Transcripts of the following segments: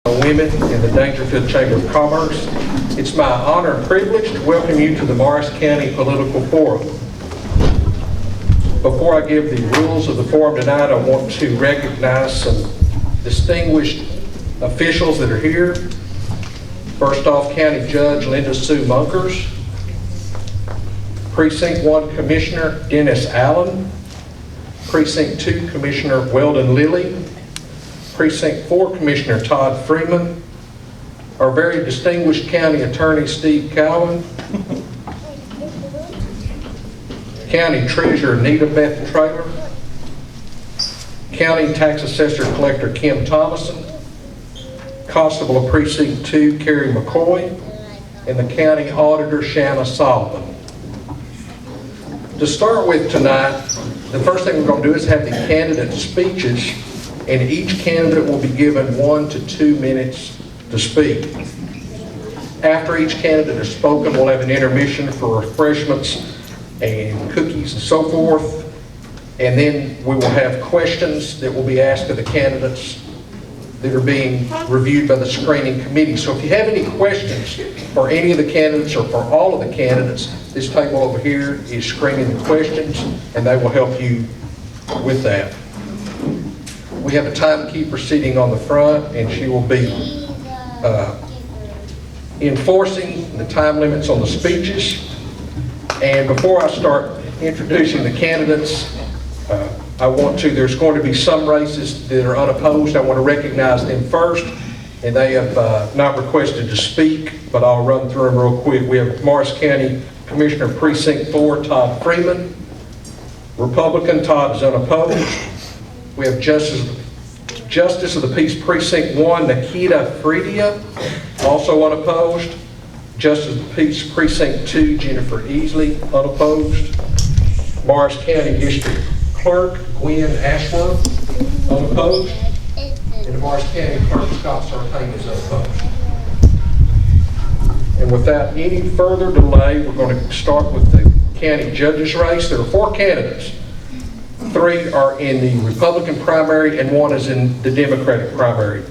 Women in the Daingerfield Chamber of Commerce. It's my honor and privilege to welcome you to the Morris County Political Forum. Before I give the rules of the forum tonight, I want to recognize some distinguished officials that are here. First off, County Judge Linda Sue Munkers, Precinct 1 Commissioner Dennis Allen, Precinct 2 Commissioner Weldon Lilly, Precinct 4 Commissioner Todd Freeman, our very distinguished County Attorney Steve Cowan, County Treasurer Nita Beth Traylor, County Tax Assessor Collector Kim Thomason, Constable of Precinct 2 Kerry McCoy, and the County Auditor Shanna Solomon. To start with tonight, the first thing we're going to do is have the candidate speeches, and each candidate will be given 1 to 2 minutes to speak. After each candidate has spoken, we'll have an intermission for refreshments and cookies and so forth, and then we will have questions that will be asked of the candidates that are being reviewed by the screening committee. So if you have any questions for any of the candidates or for all of the candidates, this table over here is screening the questions, and they will help you with that. We have a timekeeper sitting on the front, and she will be enforcing the time limits on the speeches. And before I start introducing the candidates, there's going to be some races that are unopposed. I want to recognize them first, and they have not requested to speak, but I'll run through them real quick. We have Morris County Commissioner Precinct 4, Todd Freeman. Republican, Todd is unopposed. We have Justice of the Peace Precinct 1, Nikita Fredia, also unopposed. Justice of the Peace Precinct 2, Jennifer Easley, unopposed. Morris County District Clerk, Gwen Ashworth, unopposed. And the Morris County Clerk, Scott Sartain, is unopposed. And without any further delay, we're going to start with the county judges race. There are 4 candidates. 3 are in the Republican primary and 1 is in the Democratic primary.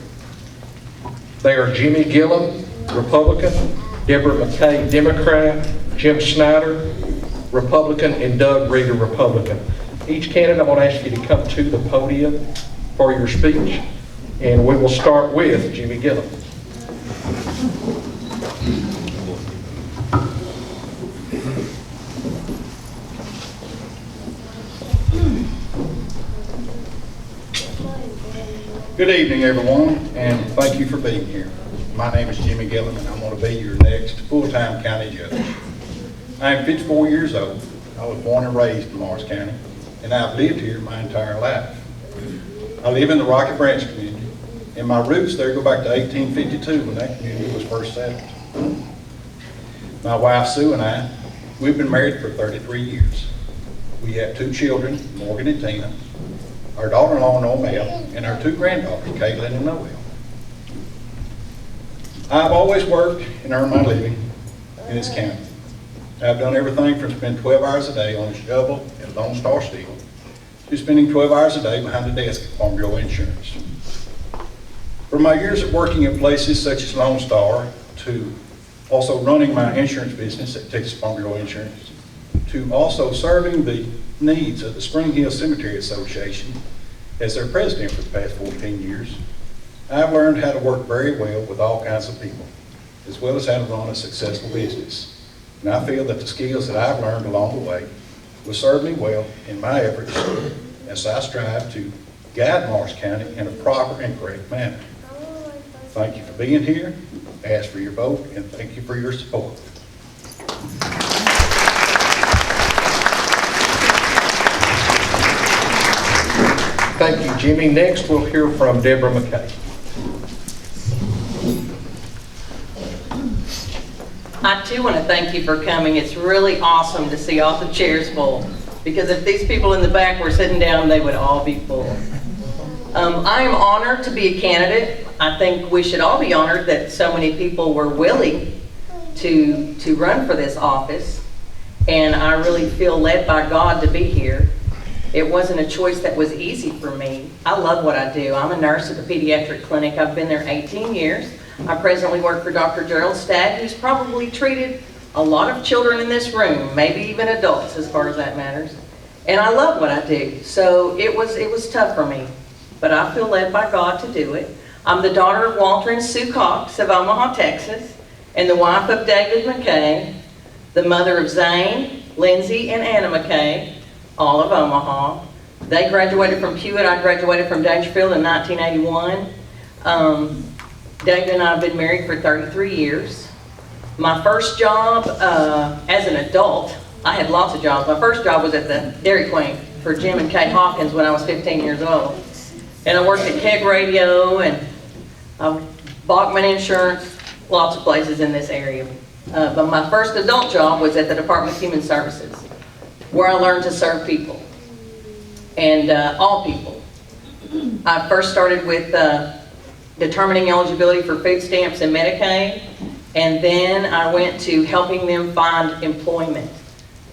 They are Jimmy Gilliam, Republican, Debra McKay, Democrat, Jim Snyder, Republican, and Doug Reeder, Republican. Each candidate, I'm going to ask you to come to the podium for your speech, and we will start with Jimmy Gilliam. Good evening, everyone, and thank you for being here. My name is Jimmy Gilliam, and I'm going to be your next full-time county judge. I am 54 years old. I was born and raised in Morris County, and I've lived here my entire life. I live in the Rocky Branch community, and my roots there go back to 1852 when that community was first settled. My wife Sue and I, we've been married for 33 years. We have 2 children, Morgan and Tina, our daughter-in-law, Noel, and our 2 granddaughters, Caitlin and Noel. I've always worked and earned my living in this county. I've done everything from spending 12 hours a day on a shovel at Lone Star Steel to spending 12 hours a day behind the desk at Farm Bureau Insurance. From my years of working in places such as Lone Star to also running my insurance business at Texas Farm Bureau Insurance to also serving the needs of the Spring Hill Cemetery Association as their president for the past 14 years, I've learned how to work very well with all kinds of people, as well as how to run a successful business. And I feel that the skills that I've learned along the way will serve me well in my efforts as I strive to guide Morris County in a proper and correct manner. Thank you for being here. Ask for your vote, and thank you for your support. Thank you, Jimmy. Next, we'll hear from Deborah McKay. I too want to thank you for coming. It's really awesome to see all the chairs full, because if these people in the back were sitting down, they would all be full. I am honored to be a candidate. I think we should all be honored that so many people were willing to run for this office, and I really feel led by God to be here. It wasn't a choice that was easy for me. I love what I do. I'm a nurse at the pediatric clinic. I've been there 18 years. I presently work for Dr. Gerald Stagg, who's probably treated a lot of children in this room, maybe even adults as far as that matters. And I love what I do. So it was tough for me, but I feel led by God to do it. I'm the daughter of Walter and Sue Cox of Omaha, Texas, and the wife of David McKay, the mother of Zane, Lindsay, and Anna McKay, all of Omaha. They graduated from Hewitt. I graduated from Daingerfield in 1981. David and I have been married for 33 years. My first job as an adult, I had lots of jobs. My first job was at the Dairy Queen for Jim and Kay Hawkins when I was 15 years old. And I worked at Keg Radio and Bachman Insurance, lots of places in this area. But my first adult job was at the Department of Human Services, where I learned to serve people, and all people. I first started with determining eligibility for food stamps and Medicaid, and then I went to helping them find employment,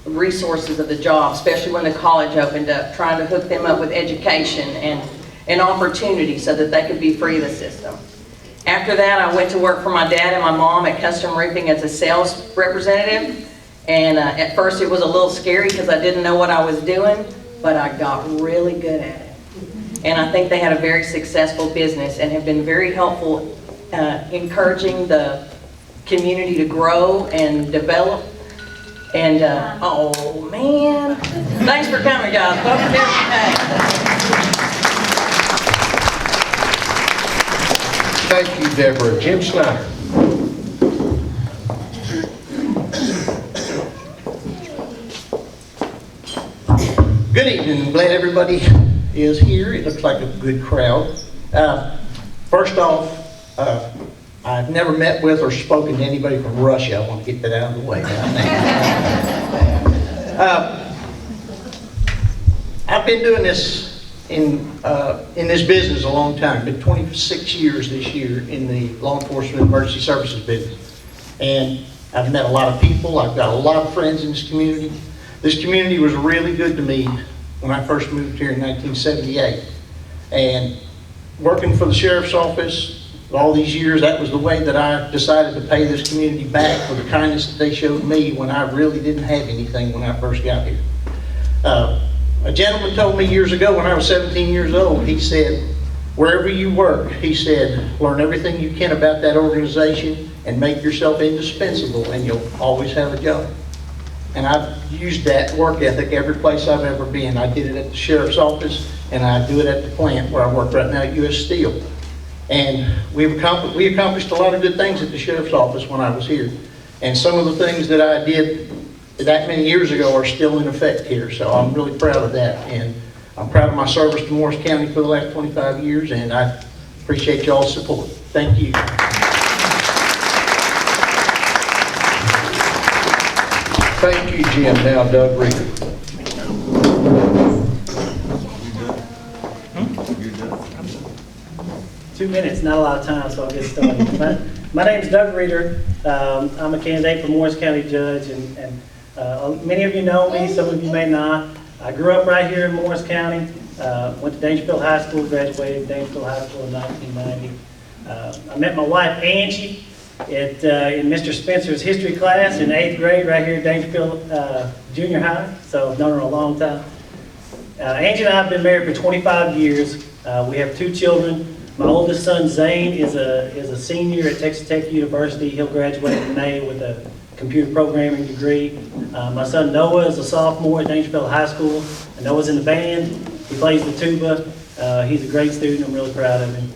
resources of the job, especially when the college opened up, trying to hook them up with education and opportunity so that they could be free of the system. After that, I went to work for my dad and my mom at Custom Roofing as a sales representative. And at first it was a little scary because I didn't know what I was doing, but I got really good at it. And I think they had a very successful business and have been very helpful encouraging the community to grow and develop. And, oh man, thanks for coming, guys. Welcome to Deborah McKay. Thank you, Deborah. Jim Snyder. Good evening. Glad everybody is here. It looks like a good crowd. First off, I've never met with or spoken to anybody from Russia. I want to get that out of the way. I've been doing this in this business a long time. Been 26 years this year in the law enforcement emergency services business. And I've met a lot of people. I've got a lot of friends in this community. This community was really good to me when I first moved here in 1978. And working for the sheriff's office all these years, that was the way that I decided to pay this community back for the kindness that they showed me when I really didn't have anything when I first got here. A gentleman told me years ago when I was 17 years old, he said, wherever you work, he said, learn everything you can about that organization and make yourself indispensable and you'll always have a job. And I've used that work ethic every place I've ever been. I did it at the sheriff's office and I do it at the plant where I work right now at U.S. Steel. And we accomplished a lot of good things at the sheriff's office when I was here. And some of the things that I did that many years ago are still in effect here. So I'm really proud of that. And I'm proud of my service to Morris County for the last 25 years. And I appreciate y'all's support. Thank you. Thank you, Jim. Now, Doug Reeder. 2 minutes, not a lot of time, so I'll get started. My name is Doug Reeder. I'm a candidate for Morris County Judge, and many of you know me, some of you may not. I grew up right here in Morris County, went to Daingerfield High School, graduated Daingerfield High School in 1990. I met my wife, Angie, in Mr. Spencer's history class in 8th grade right here at Daingerfield Junior High, so I've known her a long time. Angie and I have been married for 25 years. We have 2 children. My oldest son, Zane, is a senior at Texas Tech University. He'll graduate in May with a computer programming degree. My son, Noah, is a sophomore at Daingerfield High School. And Noah's in the band. He plays the tuba. He's a great student. I'm really proud of him.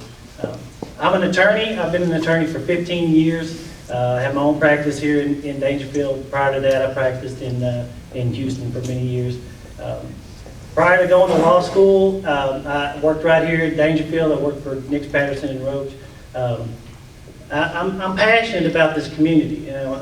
I'm an attorney. I've been an attorney for 15 years. I have my own practice here in Daingerfield. Prior to that, I practiced in Houston for many years. Prior to going to law school, I worked right here at Daingerfield. I worked for Nix, Patterson, and Roach. I'm passionate about this community. You know,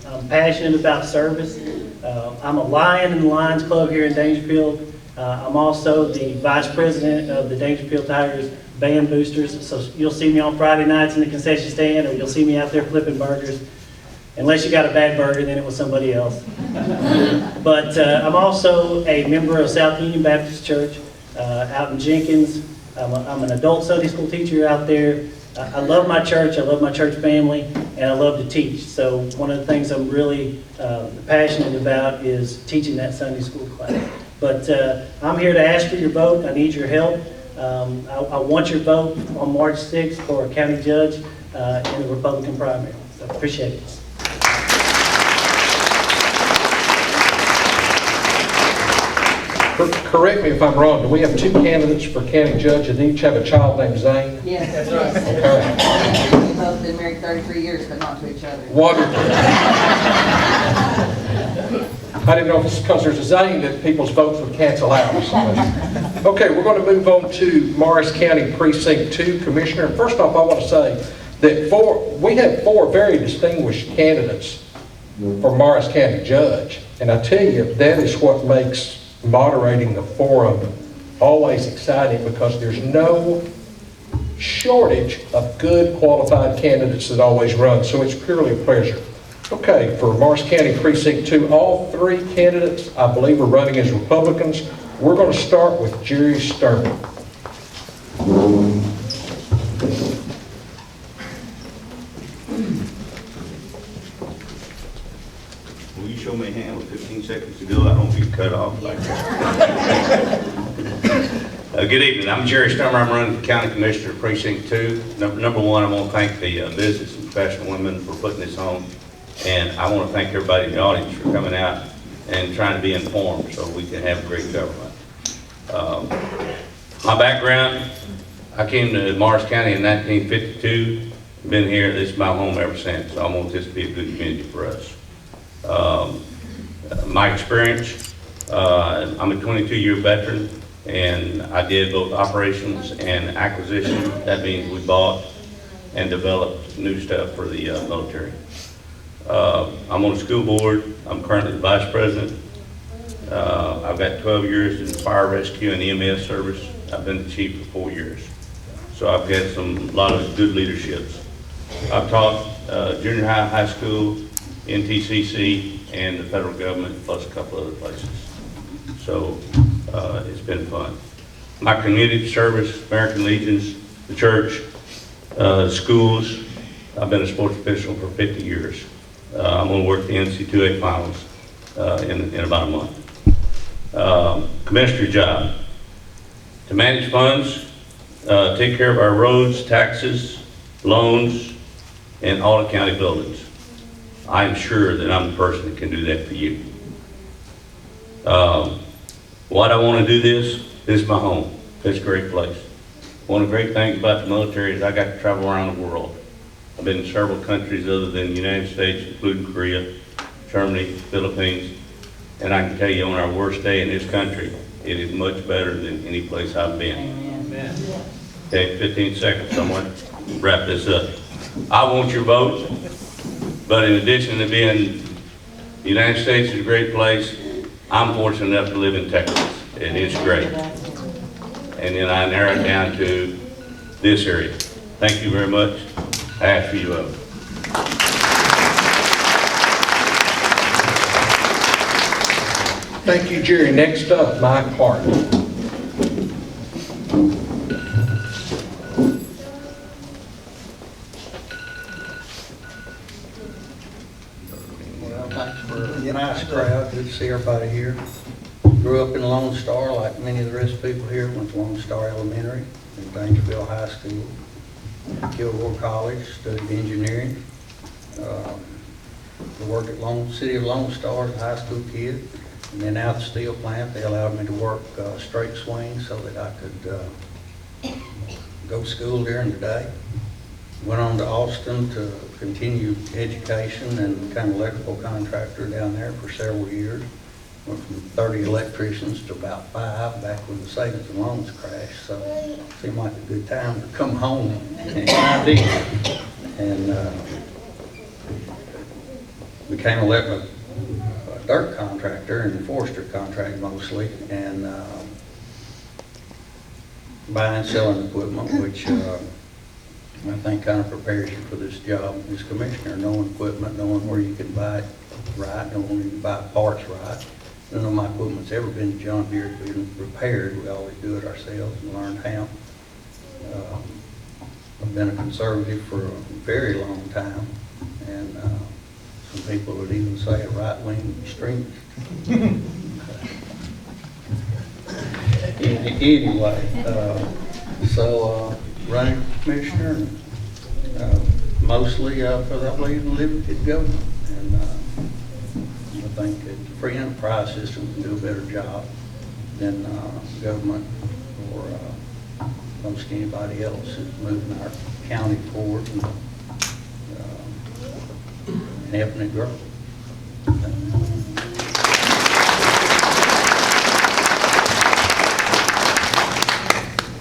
I'm passionate about service. I'm a Lion in the Lions Club here in Daingerfield. I'm also the vice president of the Daingerfield Tigers Band Boosters. So you'll see me on Friday nights in the concession stand, or you'll see me out there flipping burgers. Unless you got a bad burger, then it was somebody else. But I'm also a member of South Union Baptist Church out in Jenkins. I'm an adult Sunday school teacher out there. I love my church, I love my church family, and I love to teach. So one of the things I'm really passionate about is teaching that Sunday school class. But I'm here to ask for your vote. I need your help. I want your vote on March 6th for a county judge in the Republican primary. So appreciate it. Correct me if I'm wrong, do we have two candidates for county judge and each have a child named Zane? Yes, that's right. Okay. We've both been married 33 years, but not to each other. Wonderful. I didn't know if it's because there's a Zane that people's votes would cancel out or something. Okay, we're going to move on to Morris County Precinct 2 Commissioner. First off, I want to say that we have four very distinguished candidates for Morris County Judge. And I tell you, that is what makes moderating the forum always exciting, because there's no shortage of good qualified candidates that always run, so it's purely a pleasure. Okay, for Morris County Precinct 2, all three candidates I believe are running as Republicans. We're going to start with Jerry Stoermer. Will you show me a hand with 15 seconds to go? I don't get cut off like that. Good evening. I'm Jerry Stoermer. I'm running for County Commissioner Precinct 2. Number one, I want to thank the business and professional women for putting this on. And I want to thank everybody in the audience for coming out and trying to be informed so we can have great government. My background, I came to Morris County in 1952. Been here, this is my home ever since. So I want this to be a good community for us. My experience, I'm a 22-year veteran, and I did both operations and acquisition. That means we bought and developed new stuff for the military. I'm on the school board. I'm currently the vice president. I've got 12 years in fire rescue and EMS service. I've been the chief for 4 years. So I've had a lot of good leaderships. I've taught junior high, high school, NTCC, and the federal government, plus a couple other places. So it's been fun. My community service, American Legions, the church, schools. I've been a sports official for 50 years. I'm going to work the NC2A finals in about a month. Commissioner job, to manage funds, take care of our roads, taxes, loans, and all the county buildings. I'm sure that I'm the person that can do that for you. Why do I want to do this? This is my home. It's a great place. One of the great things about the military is I got to travel around the world. I've been in several countries other than the United States, including Korea, Germany, Philippines, and I can tell you on our worst day in this country, it is much better than any place I've been. Amen. Okay, 15 seconds, someone wrap this up. I want your vote, but in addition to being, the United States is a great place, I'm fortunate enough to live in Texas, and it's great. And then I narrow it down to this area. Thank you very much. I ask for your vote. Thank you, Jerry. Next up, Mike Hart. Well, thanks for a nice crowd. Good to see everybody here. Grew up in Lone Star, like many of the rest of the people here. Went to Lone Star Elementary, and Daingerfield High School, Kilgore College, studied engineering. Worked at City of Lone Star as a high school kid, and then out the steel plant. They allowed me to work straight swing so that I could go to school during the day. Went on to Austin to continue education and became an electrical contractor down there for several years. Went from 30 electricians to about 5 back when the savings and loans crashed. So it seemed like a good time to come home, and I did. And became a dirt contractor and forestry contract mostly, and buying and selling equipment, which I think kind of prepares you for this job as commissioner, knowing equipment, knowing where you can buy it right, knowing where you can buy parts right. None of my equipment's ever been John Deere been repaired. We always do it ourselves and learn how. I've been a conservative for a very long time, and some people would even say a right-wing extremist. Anyway, running for commissioner, and mostly because I believe in limited government, and I think that the free enterprise system can do a better job than government or most anybody else is moving our county forward and helping it grow.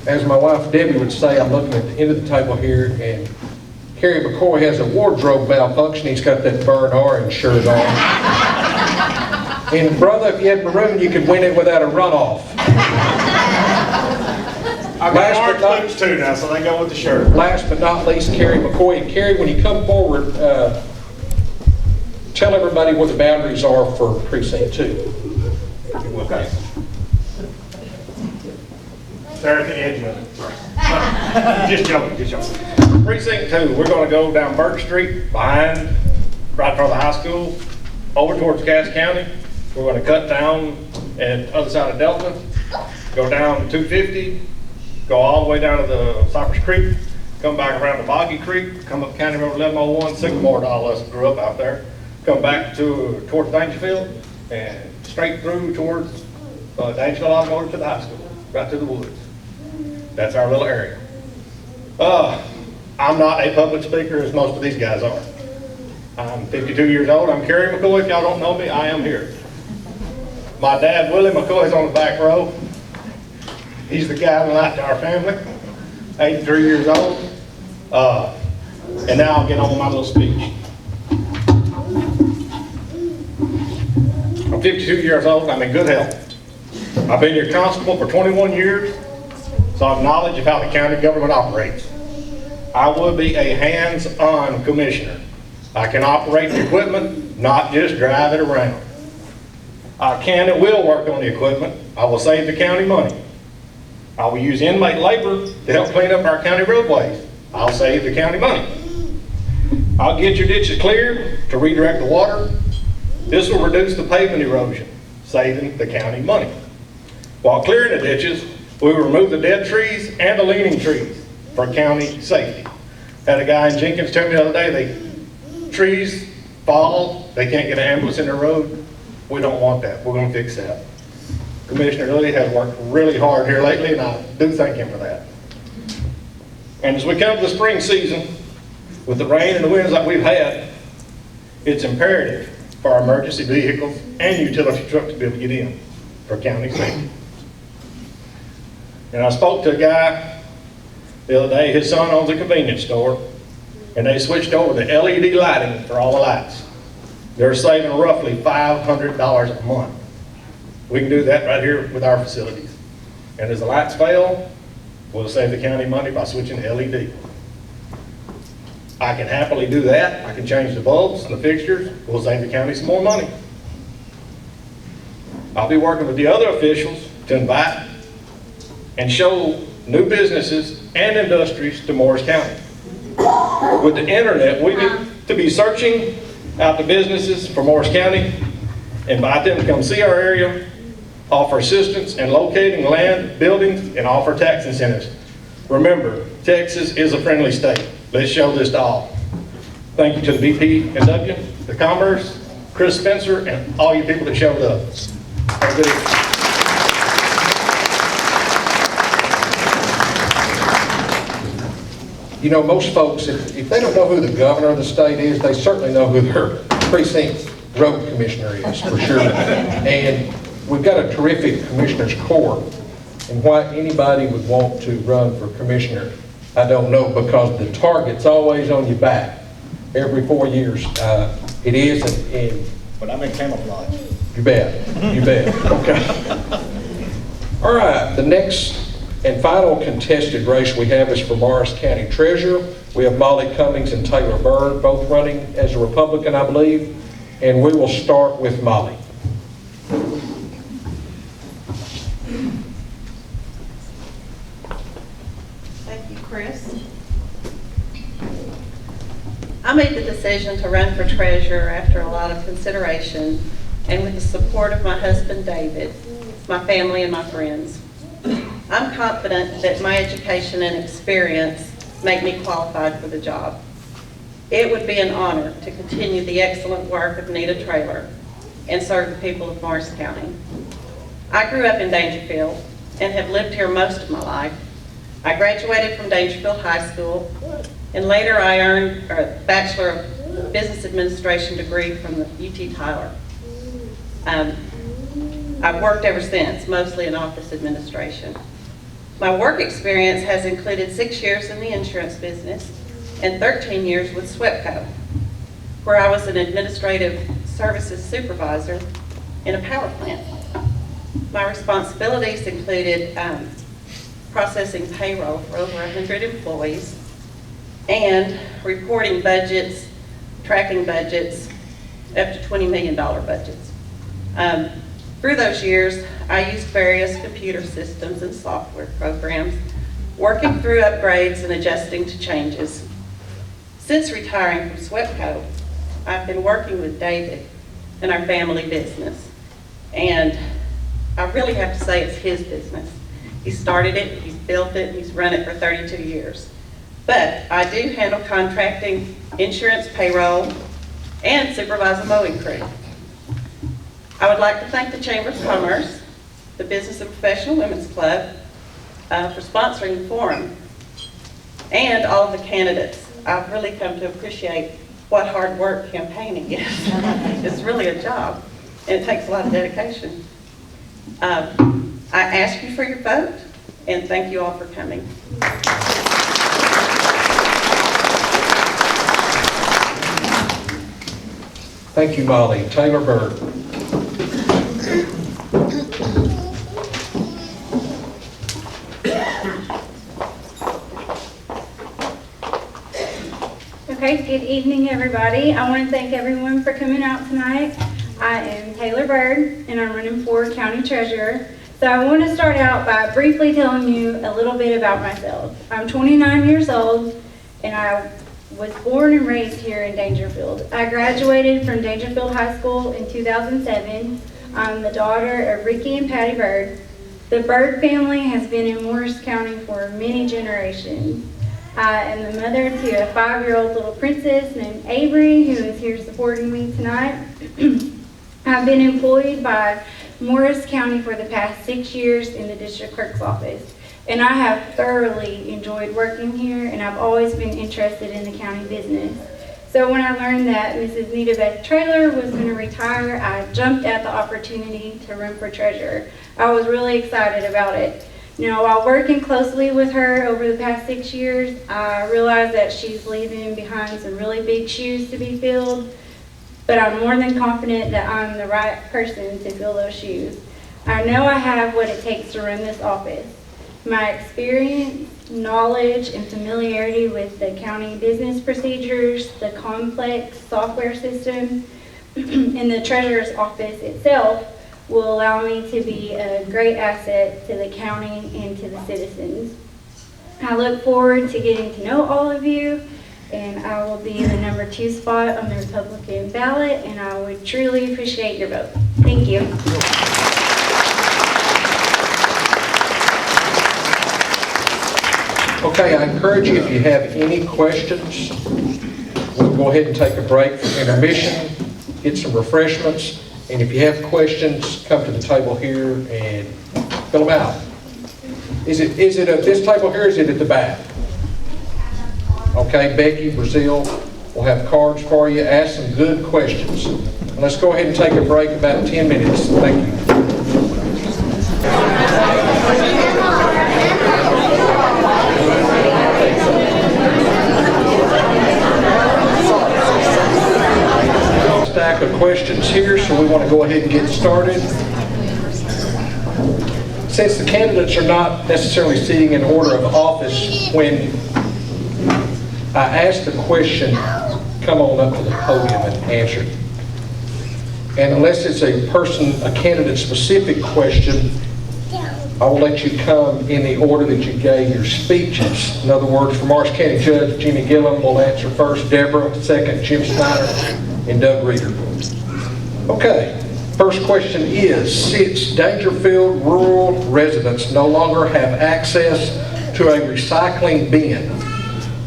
As my wife Debbie would say, I'm looking at the end of the table here, and Kerry McCoy has a wardrobe malfunction. He's got that Byrd orange shirt on. And brother, if you had maroon, you could win it without a runoff. I've got orange boots too now, so they go with the shirt. Last but not least, Kerry McCoy. And Kerry, when you come forward, tell everybody what the boundaries are for Precinct 2. Okay. They're at the edge of it. Just joking, just joking. Precinct 2, we're going to go down Byrd Street, right in front of the high school, over towards Cass County. We're going to cut down at the other side of Delta, go down 250, go all the way down to the Cypress Creek, come back around to Boggy Creek, come up County Road 1101, Sycamore to all us grew up out there, come back towards Daingerfield, and straight through towards Daingerfield Automotive to the high school, right to the woods. That's our little area. I'm not a public speaker as most of these guys are. I'm 52 years old. I'm Kerry McCoy. If y'all don't know me, I am here. My dad, Willie McCoy, is on the back row. He's the guy in the light to our family. 83 years old. And now I'll get on with my little speech. I'm 52 years old. I'm in good health. I've been your constable for 21 years, so I have knowledge of how the county government operates. I will be a hands-on commissioner. I can operate the equipment, not just drive it around. I can and will work on the equipment. I will save the county money. I will use inmate labor to help clean up our county roadways. I'll save the county money. I'll get your ditches cleared to redirect the water. This will reduce the pavement erosion, saving the county money. While clearing the ditches, we will remove the dead trees and the leaning trees for county safety. Had a guy in Jenkins tell me the other day, trees fall, they can't get an ambulance in the road. We don't want that. We're going to fix that. Commissioner Lilly has worked really hard here lately, and I do thank him for that. And as we come to the spring season, with the rain and the winds that we've had, it's imperative for our emergency vehicles and utility trucks to be able to get in for county safety. And I spoke to a guy the other day. His son owns a convenience store, and they switched over to LED lighting for all the lights. They're saving roughly $500 a month. We can do that right here with our facilities. And as the lights fail, we'll save the county money by switching to LED. I can happily do that. I can change the bulbs and the fixtures. We'll save the county some more money. I'll be working with the other officials to invite and show new businesses and industries to Morris County. With the internet, we need to be searching out the businesses for Morris County, invite them to come see our area, offer assistance in locating land, buildings, and offer tax incentives. Remember, Texas is a friendly state. Let's show this to all. Thank you to the BPW, the Commerce, Chris Spencer, and all you people that showed up. Have a good evening. You know, most folks, if they don't know who the governor of the state is, they certainly know who their precinct road commissioner is, for sure. And we've got a terrific commissioner's corps. And why anybody would want to run for commissioner, I don't know, because the target's always on your back every 4 years. It is, and But I'm in camouflage. you bet, you bet. Okay. All right, the next And final contested race we have is for Morris County Treasurer. We have Molly Cummings and Taylor Byrd both running as a Republican, I believe. And we will start with Molly. Thank you, Chris. I made the decision to run for treasurer after a lot of consideration and with the support of my husband, David, my family, and my friends. I'm confident that my education and experience make me qualified for the job. It would be an honor to continue the excellent work of Nita Traylor and serve the people of Morris County. I grew up in Daingerfield and have lived here most of my life. I graduated from Daingerfield High School, and later I earned a Bachelor of Business Administration degree from the UT Tyler. I've worked ever since, mostly in office administration. My work experience has included 6 years in the insurance business and 13 years with SWEPCO, where I was an administrative services supervisor in a power plant. My responsibilities included processing payroll for over 100 employees and reporting budgets, tracking budgets, up to $20 million budgets. Through those years, I used various computer systems and software programs, working through upgrades and adjusting to changes. Since retiring from SWEPCO, I've been working with David in our family business. And I really have to say it's his business. He started it, he's built it, he's run it for 32 years. But I do handle contracting, insurance, payroll, and supervise a mowing crew. I would like to thank the Chamber of Commerce, the Business and Professional Women's Club, for sponsoring the forum, and all of the candidates. I've really come to appreciate what hard work campaigning is. It's really a job, and it takes a lot of dedication. I ask you for your vote, and thank you all for coming. Thank you, Molly. Taylor Byrd. Okay, good evening, everybody. I want to thank everyone for coming out tonight. I am Taylor Byrd, and I'm running for County Treasurer. So I want to start out by briefly telling you a little bit about myself. I'm 29 years old, and I was born and raised here in Daingerfield. I graduated from Daingerfield High School in 2007. I'm the daughter of Ricky and Patty Byrd. The Byrd family has been in Morris County for many generations. I am the mother to a 5-year-old little princess named Avery, who is here supporting me tonight. I've been employed by Morris County for the past 6 years in the district clerk's office, and I have thoroughly enjoyed working here, and I've always been interested in the county business. So when I learned that Mrs. Nita Traylor was going to retire, I jumped at the opportunity to run for treasurer. I was really excited about it. You know, while working closely with her over the past 6 years, I realized that she's leaving behind some really big shoes to be filled, but I'm more than confident that I'm the right person to fill those shoes. I know I have what it takes to run this office. My experience, knowledge, and familiarity with the county business procedures, the complex software system, and the treasurer's office itself will allow me to be a great asset to the county and to the citizens. I look forward to getting to know all of you, and I will be in the number 2 spot on the Republican ballot, and I would truly appreciate your vote. Thank you. Okay, I encourage you, if you have any questions, we'll go ahead and take a break for intermission, get some refreshments, and if you have questions, come to the table here and fill them out. Is it at this table here, or is it at the back? Okay, Becky, Brazil, will have cards for you. Ask some good questions. And let's go ahead and take a break about 10 minutes. Thank you. Stack of questions here, so we want to go ahead and get started. Since the candidates are not necessarily sitting in order of office, when I ask the question, come on up to the podium and answer it. And unless it's a candidate-specific question, I will let you come in the order that you gave your speeches. In other words, for Morris County Judge, Jimmy Gilliam will answer first, Deborah second, Jim Snyder, and Doug Reeder. Okay, first question is, since Daingerfield rural residents no longer have access to a recycling bin,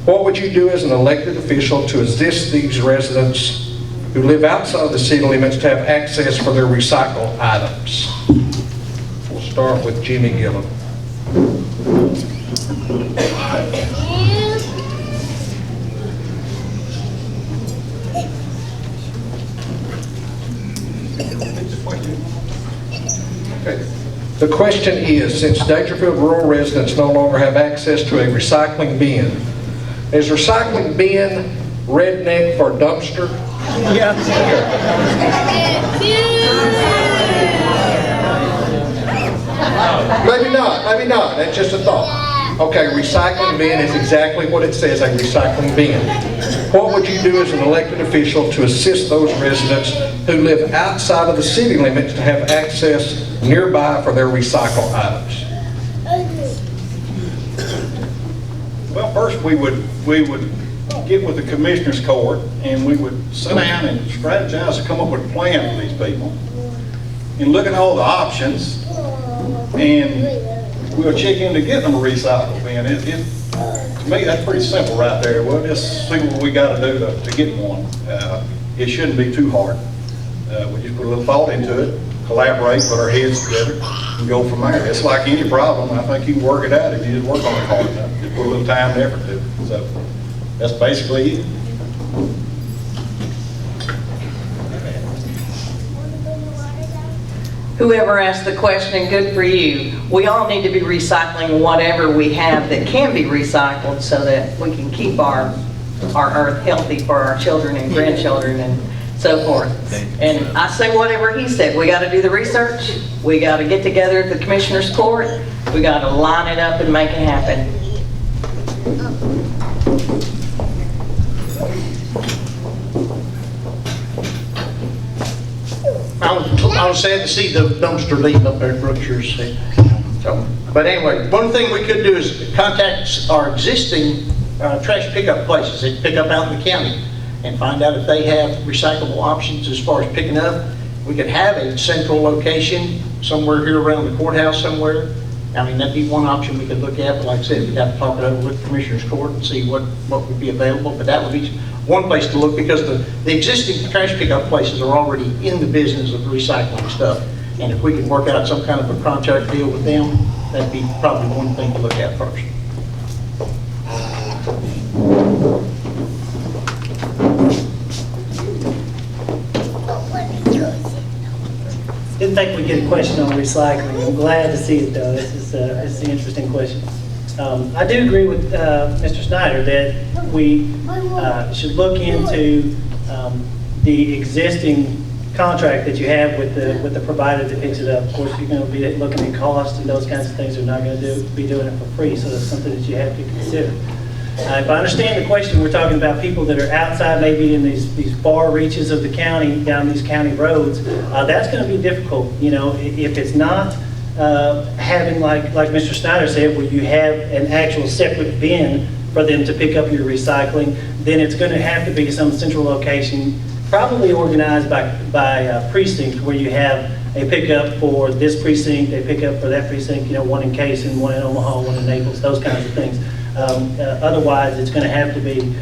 what would you do as an elected official to assist these residents who live outside of the city limits to have access for their recycled items? We'll start with Jimmy Gilliam. Okay. The question is, since Daingerfield rural residents no longer have access to a recycling bin, is recycling bin redneck for dumpster? Yeah. Maybe not, that's just a thought. Okay, recycling bin is exactly what it says, a recycling bin. What would you do as an elected official to assist those residents who live outside of the city limits to have access nearby for their recycled items? Well, first we would get with the Commissioners Court and we would sit down and strategize to come up with a plan for these people and look at all the options, and we'll check into getting them a recycle bin. To me, that's pretty simple right there. We'll just see what we got to do to get one. It shouldn't be too hard. We just put a little thought into it, collaborate, put our heads together, and go from there. It's like any problem. I think you can work it out if you just work on it hard enough. Just put a little time and effort to it. So that's basically it. Whoever asked the question, good for you. We all need to be recycling whatever we have that can be recycled so that we can keep our earth healthy for our children and grandchildren and so forth. And I say whatever he said. We got to do the research. We got to get together at the Commissioner's Court. We got to line it up and make it happen. I was sad to see the dumpster leave up there at Brookshire's. So, but anyway, one thing we could do is contact our existing trash pickup places that pick up out in the county and find out if they have recyclable options as far as picking up. We could have a central location somewhere here around the courthouse somewhere. I mean, that'd be one option we could look at, but like I said, we'd have to talk it over with the Commissioner's Court and see what would be available, but that would be one place to look, because the existing trash pickup places are already in the business of recycling stuff, and if we could work out some kind of a contract deal with them, that'd be probably one thing to look at first. Didn't think we'd get a question on recycling. I'm glad to see it though. It's an interesting question. I do agree with Mr. Snyder that we should look into the existing contract that you have with the provider that picks it up. Of course, you're going to be looking at cost and those kinds of things. They're not going to be doing it for free, so that's something that you have to consider. If I understand the question, we're talking about people that are outside, maybe in these far reaches of the county, down these county roads. That's going to be difficult. You know, if it's not having, like Mr. Snyder said, where you have an actual separate bin for them to pick up your recycling, then it's going to have to be some central location, probably organized by precinct, where you have a pickup for this precinct, a pickup for that precinct, you know, one in Cayson, one in Omaha, one in Naples, those kinds of things. Otherwise, it's going to have to be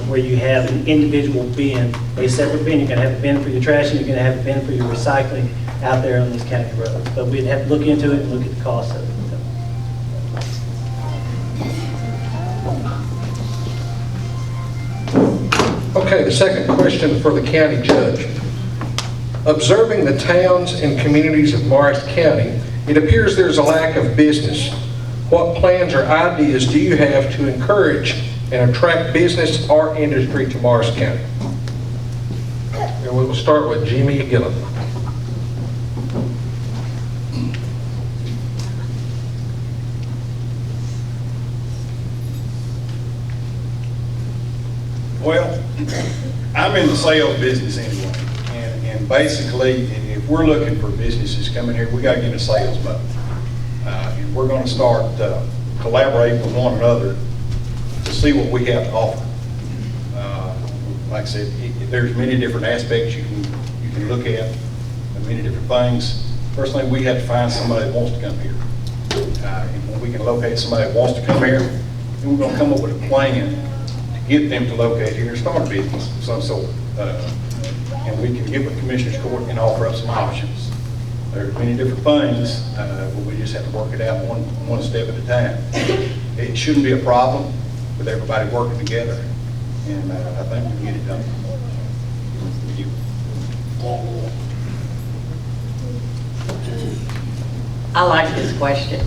where you have an individual bin, a separate bin. You're going to have a bin for your trash, and you're going to have a bin for your recycling out there on these county roads. But we'd have to look into it and look at the cost of it. Okay, the second question for the county judge. Observing the towns and communities of Morris County, it appears there's a lack of business. What plans or ideas do you have to encourage and attract business or industry to Morris County? And we will start with Jimmy Gilliam. Well, I'm in the sales business anyway, and basically, if we're looking for businesses coming here, we gotta get in sales mode. And we're gonna start collaborating with one another to see what we have to offer. Like I said, there's many different aspects you can look at, and many different things. First thing, we have to find somebody that wants to come here. And when we can locate somebody that wants to come here, then we're gonna come up with a plan to get them to locate here and start a business of some sort. And we can get with Commissioners Court and offer up some options. There's many different things, but we just have to work it out one step at a time. It shouldn't be a problem with everybody working together, and I think we can get it done. Thank you. I like this question.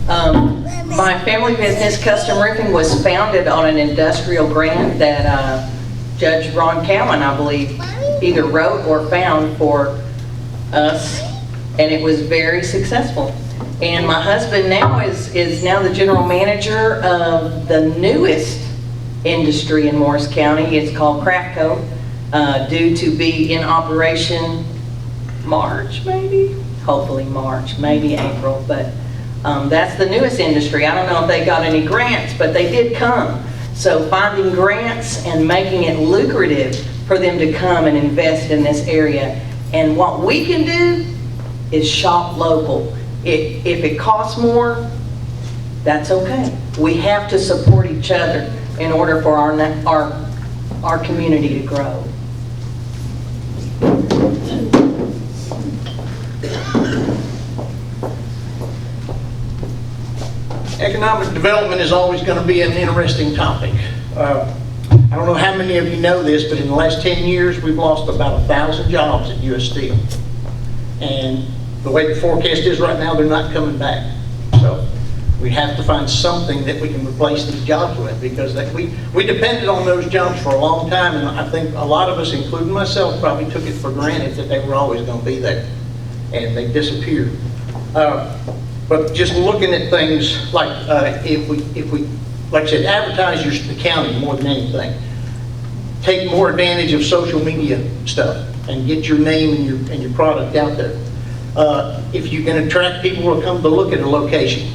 My family business, Custom Roofing, was founded on an industrial grant that Judge Ron Cowan, I believe, either wrote or found for us, and it was very successful. And my husband now is now the general manager of the newest industry in Morris County. It's called Craftco, due to be in operation March, maybe? Hopefully March, maybe April, but that's the newest industry. I don't know if they got any grants, but they did come. So finding grants and making it lucrative for them to come and invest in this area. And what we can do is shop local. If it costs more, that's okay. We have to support each other in order for our community to grow. Economic development is always going to be an interesting topic. I don't know how many of you know this, but in the last 10 years, we've lost about 1,000 jobs at U.S. Steel. And the way the forecast is right now, they're not coming back. So we have to find something that we can replace these jobs with, because we depended on those jobs for a long time, and I think a lot of us, including myself, probably took it for granted that they were always going to be there, and they disappeared. But just looking at things like if we, like I said, advertise the county more than anything. Take more advantage of social media stuff and get your name and your product out there. If you can attract people to come to look at a location,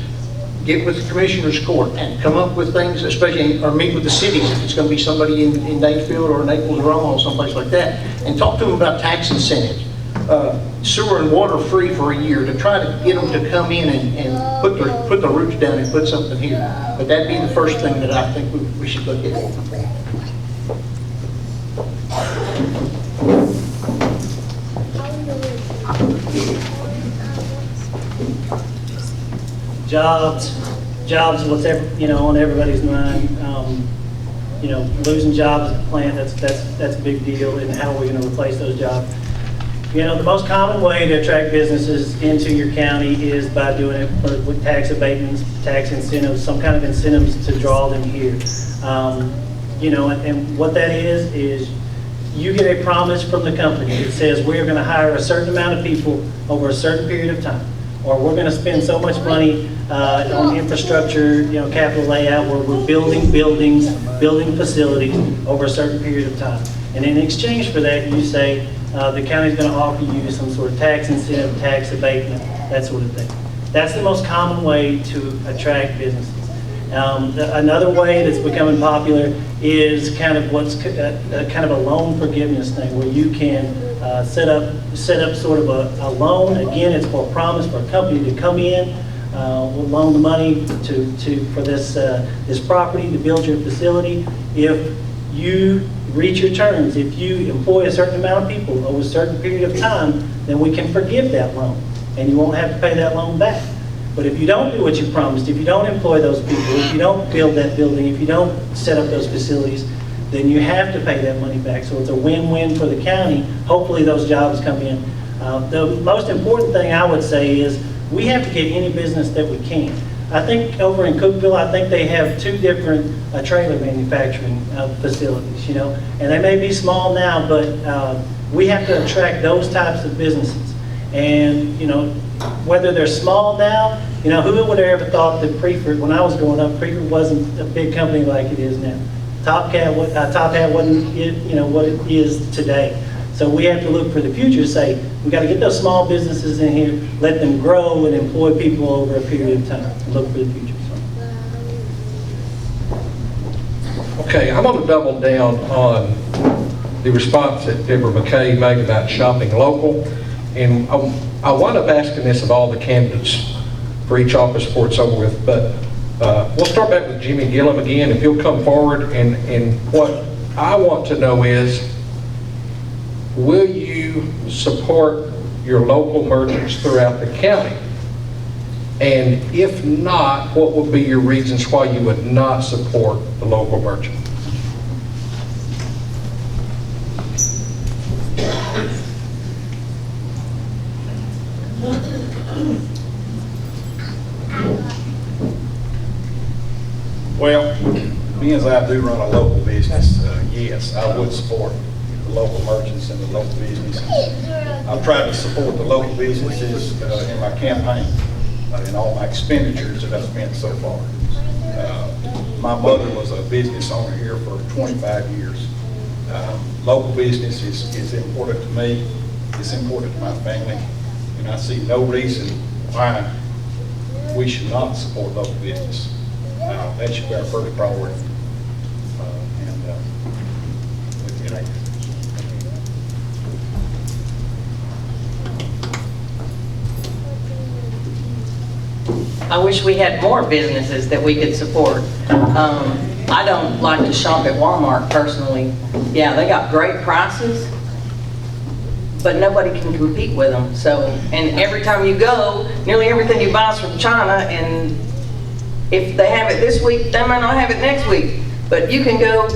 get with the Commissioners Court and come up with things, especially, or meet with the cities if it's going to be somebody in Daingerfield or Naples or Omaha or someplace like that, and talk to them about tax incentives. Sewer and water free for a year, to try to get them to come in and put the roots down and put something here. But that'd be the first thing that I think we should look at. Jobs, what's on everybody's mind. Losing jobs at the plant, that's a big deal, and how are we going to replace those jobs? The most common way to attract businesses into your county is by doing it with tax abatements, tax incentives, some kind of incentives to draw them here. And what that is you get a promise from the company that says we're going to hire a certain amount of people over a certain period of time, or we're going to spend so much money on infrastructure, capital layout, where we're building buildings, building facilities over a certain period of time. And in exchange for that, you say, the county's going to offer you some sort of tax incentive, tax abatement, that sort of thing. That's the most common way to attract businesses. Another way that's becoming popular is kind of what's kind of a loan forgiveness thing, where you can set up sort of a loan. Again, it's for a promise for a company to come in, we'll loan the money for this property to build your facility. If you reach your terms, if you employ a certain amount of people over a certain period of time, then we can forgive that loan, and you won't have to pay that loan back. But if you don't do what you promised, if you don't employ those people, if you don't build that building, if you don't set up those facilities, then you have to pay that money back. So it's a win-win for the county. Hopefully those jobs come in. The most important thing I would say is we have to get any business that we can. I think over in Cookeville, I think they have 2 different trailer manufacturing facilities, and they may be small now, but we have to attract those types of businesses. And, whether they're small now, who would have ever thought that Precinct, when I was growing up, Precinct wasn't a big company like it is now. Top Hat wasn't, you know, what it is today. So we have to look for the future, say, we got to get those small businesses in here, let them grow and employ people over a period of time, and look for the future. So. Okay, I'm going to double down on the response that Deborah McKay made about shopping local. And I wound up asking this of all the candidates for each office before it's over with, but we'll start back with Jimmy Gilliam again. If you'll come forward, and what I want to know is, will you support your local merchants throughout the county? And if not, what would be your reasons why you would not support the local merchant? Well, being as I do run a local business, yes, I would support the local merchants and the local businesses. I've tried to support the local businesses in my campaign, in all my expenditures that I've spent so far. My mother was a business owner here for 25 years. Local business is important to me, it's important to my family, and I see no reason why we should not support local business. That should be our first priority. I wish we had more businesses that we could support. I don't like to shop at Walmart personally. Yeah, they got great prices, but nobody can compete with them. So, and every time you go, nearly everything you buy is from China, and if they have it this week, they might not have it next week. But you can go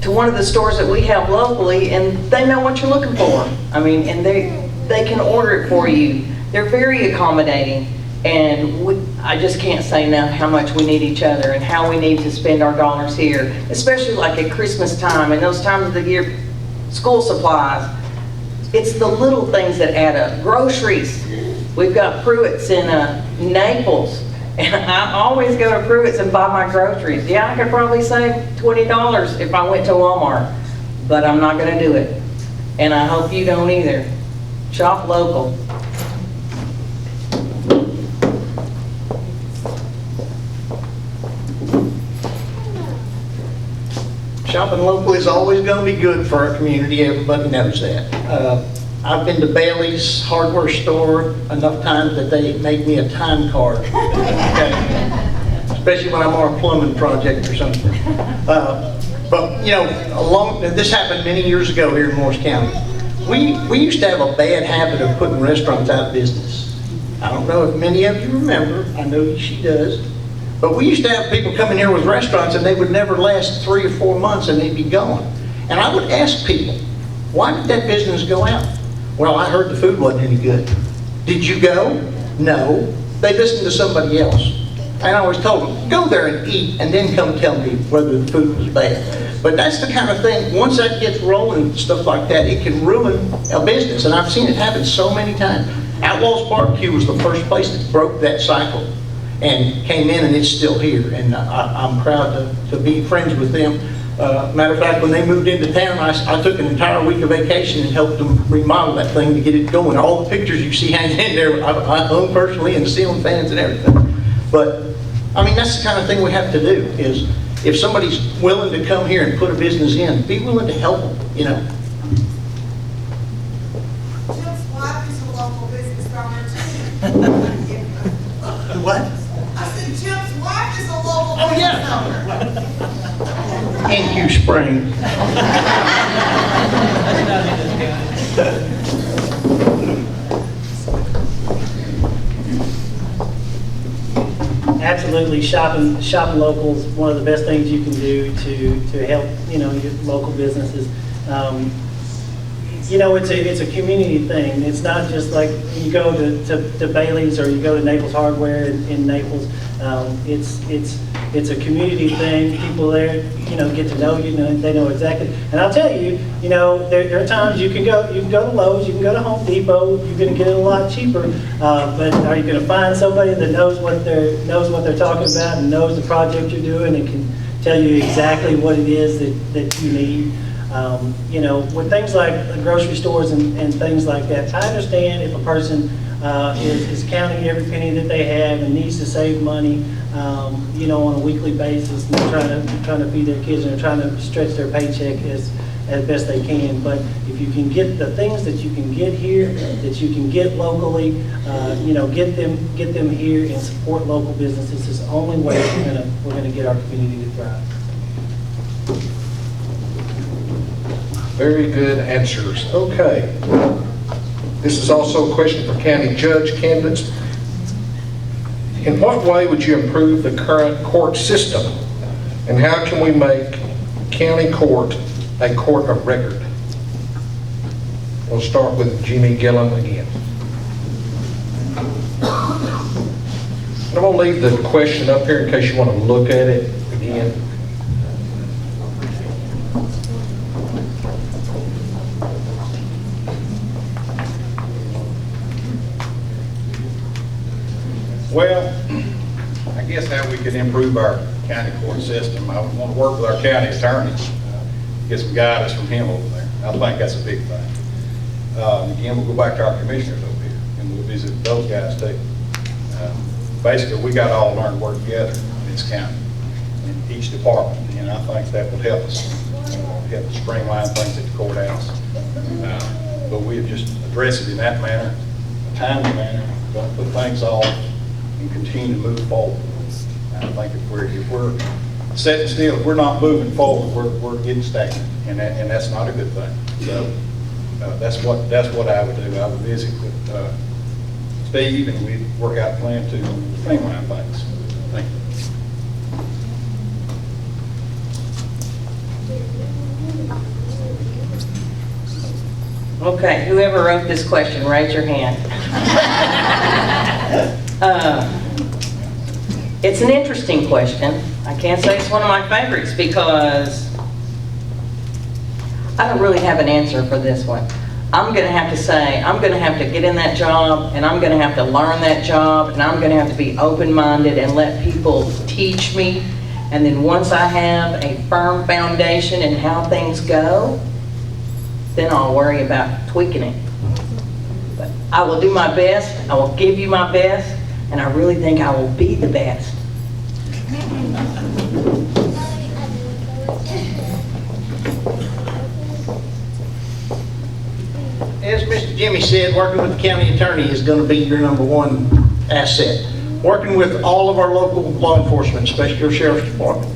to one of the stores that we have locally, and they know what you're looking for. I mean, and they can order it for you. They're very accommodating. And I just can't say enough how much we need each other and how we need to spend our dollars here, especially like at Christmas time and those times of the year, school supplies. It's the little things that add up. Groceries. We've got Pruitt's in Naples, and I always go to Pruitt's and buy my groceries. Yeah, I could probably save $20 if I went to Walmart, but I'm not going to do it. And I hope you don't either. Shop local. Shopping local is always going to be good for our community. Everybody knows that. I've been to Bailey's hardware store enough times that they make me a time card, okay? Especially when I'm on a plumbing project or something. But you know, this happened many years ago here in Morris County. We used to have a bad habit of putting restaurants out of business. I don't know if many of you remember. I know she does. But we used to have people come in here with restaurants and they would never last 3 or 4 months and they'd be gone. And I would ask people, why did that business go out? Well, I heard the food wasn't any good. Did you go? No. They listened to somebody else. And I always told them, go there and eat and then come tell me whether the food was bad. But that's the kind of thing, once that gets rolling, stuff like that, it can ruin a business. And I've seen it happen so many times. Outlaws Barbecue was the first place that broke that cycle and came in, and it's still here. And I'm proud to be friends with them. Matter of fact, when they moved into town, I took an entire week of vacation and helped them remodel that thing to get it going. All the pictures you see hanging in there, I own personally, and the ceiling fans and everything. But, I mean, that's the kind of thing we have to do, is if somebody's willing to come here and put a business in, be willing to help them, you know. Jim's wife is a local business owner. What? I said Jim's wife is a local business owner. In Hugh Spring. Absolutely, shopping local is one of the best things you can do to help, you know, your local businesses. You know, it's a community thing. It's not just like you go to Bailey's or you go to Naples Hardware in Naples. It's a community thing. People there, you know, get to know you. They know exactly. And I'll tell you, you know, there are times you can go to Lowe's, you can go to Home Depot. You're going to get it a lot cheaper. But are you going to find somebody that knows what they're talking about and knows the project you're doing and can tell you exactly what it is that you need. You know, with things like grocery stores and things like that, I understand if a person is counting every penny that they have and needs to save money, you know, on a weekly basis, and they're trying to feed their kids and they're trying to stretch their paycheck as best they can. But if you can get the things that you can get here, that you can get locally, you know, get them here and support local businesses. This is the only way we're gonna get our community to thrive. Very good answers. Okay. This is also a question for county judge candidates. In what way would you improve the current court system? And how can we make county court a court of record? We'll start with Jimmy Gilliam again. I'm going to leave the question up here in case you want to look at it again. Well, I guess how we could improve our county court system, I would want to work with our county attorney, get some guidance from him over there. I think that's a big thing. Again, we'll go back to our commissioners over here, and we'll visit those guys too. Basically, we got to all learn to work together in this county, in each department, and I think that would help us, help us streamline things at the courthouse. But we have just addressed it in that manner, a timely manner, don't put things off, and continue to move forward. I think if we're sitting still, if we're not moving forward, we're getting stagnant, and that's not a good thing. So that's what I would do. I would visit with Steve, and we'd work out a plan to streamline things. Thank you. Okay, whoever wrote this question, raise your hand. It's an interesting question. I can't say it's one of my favorites because I don't really have an answer for this one. I'm going to have to say, I'm going to have to get in that job, and I'm going to have to learn that job, and I'm going to have to be open-minded and let people teach me. And then once I have a firm foundation in how things go, then I'll worry about tweaking it. But I will do my best, I will give you my best, and I really think I will be the best. As Mr. Jimmy said, working with the county attorney is going to be your number one asset. Working with all of our local law enforcement, especially your sheriff's department.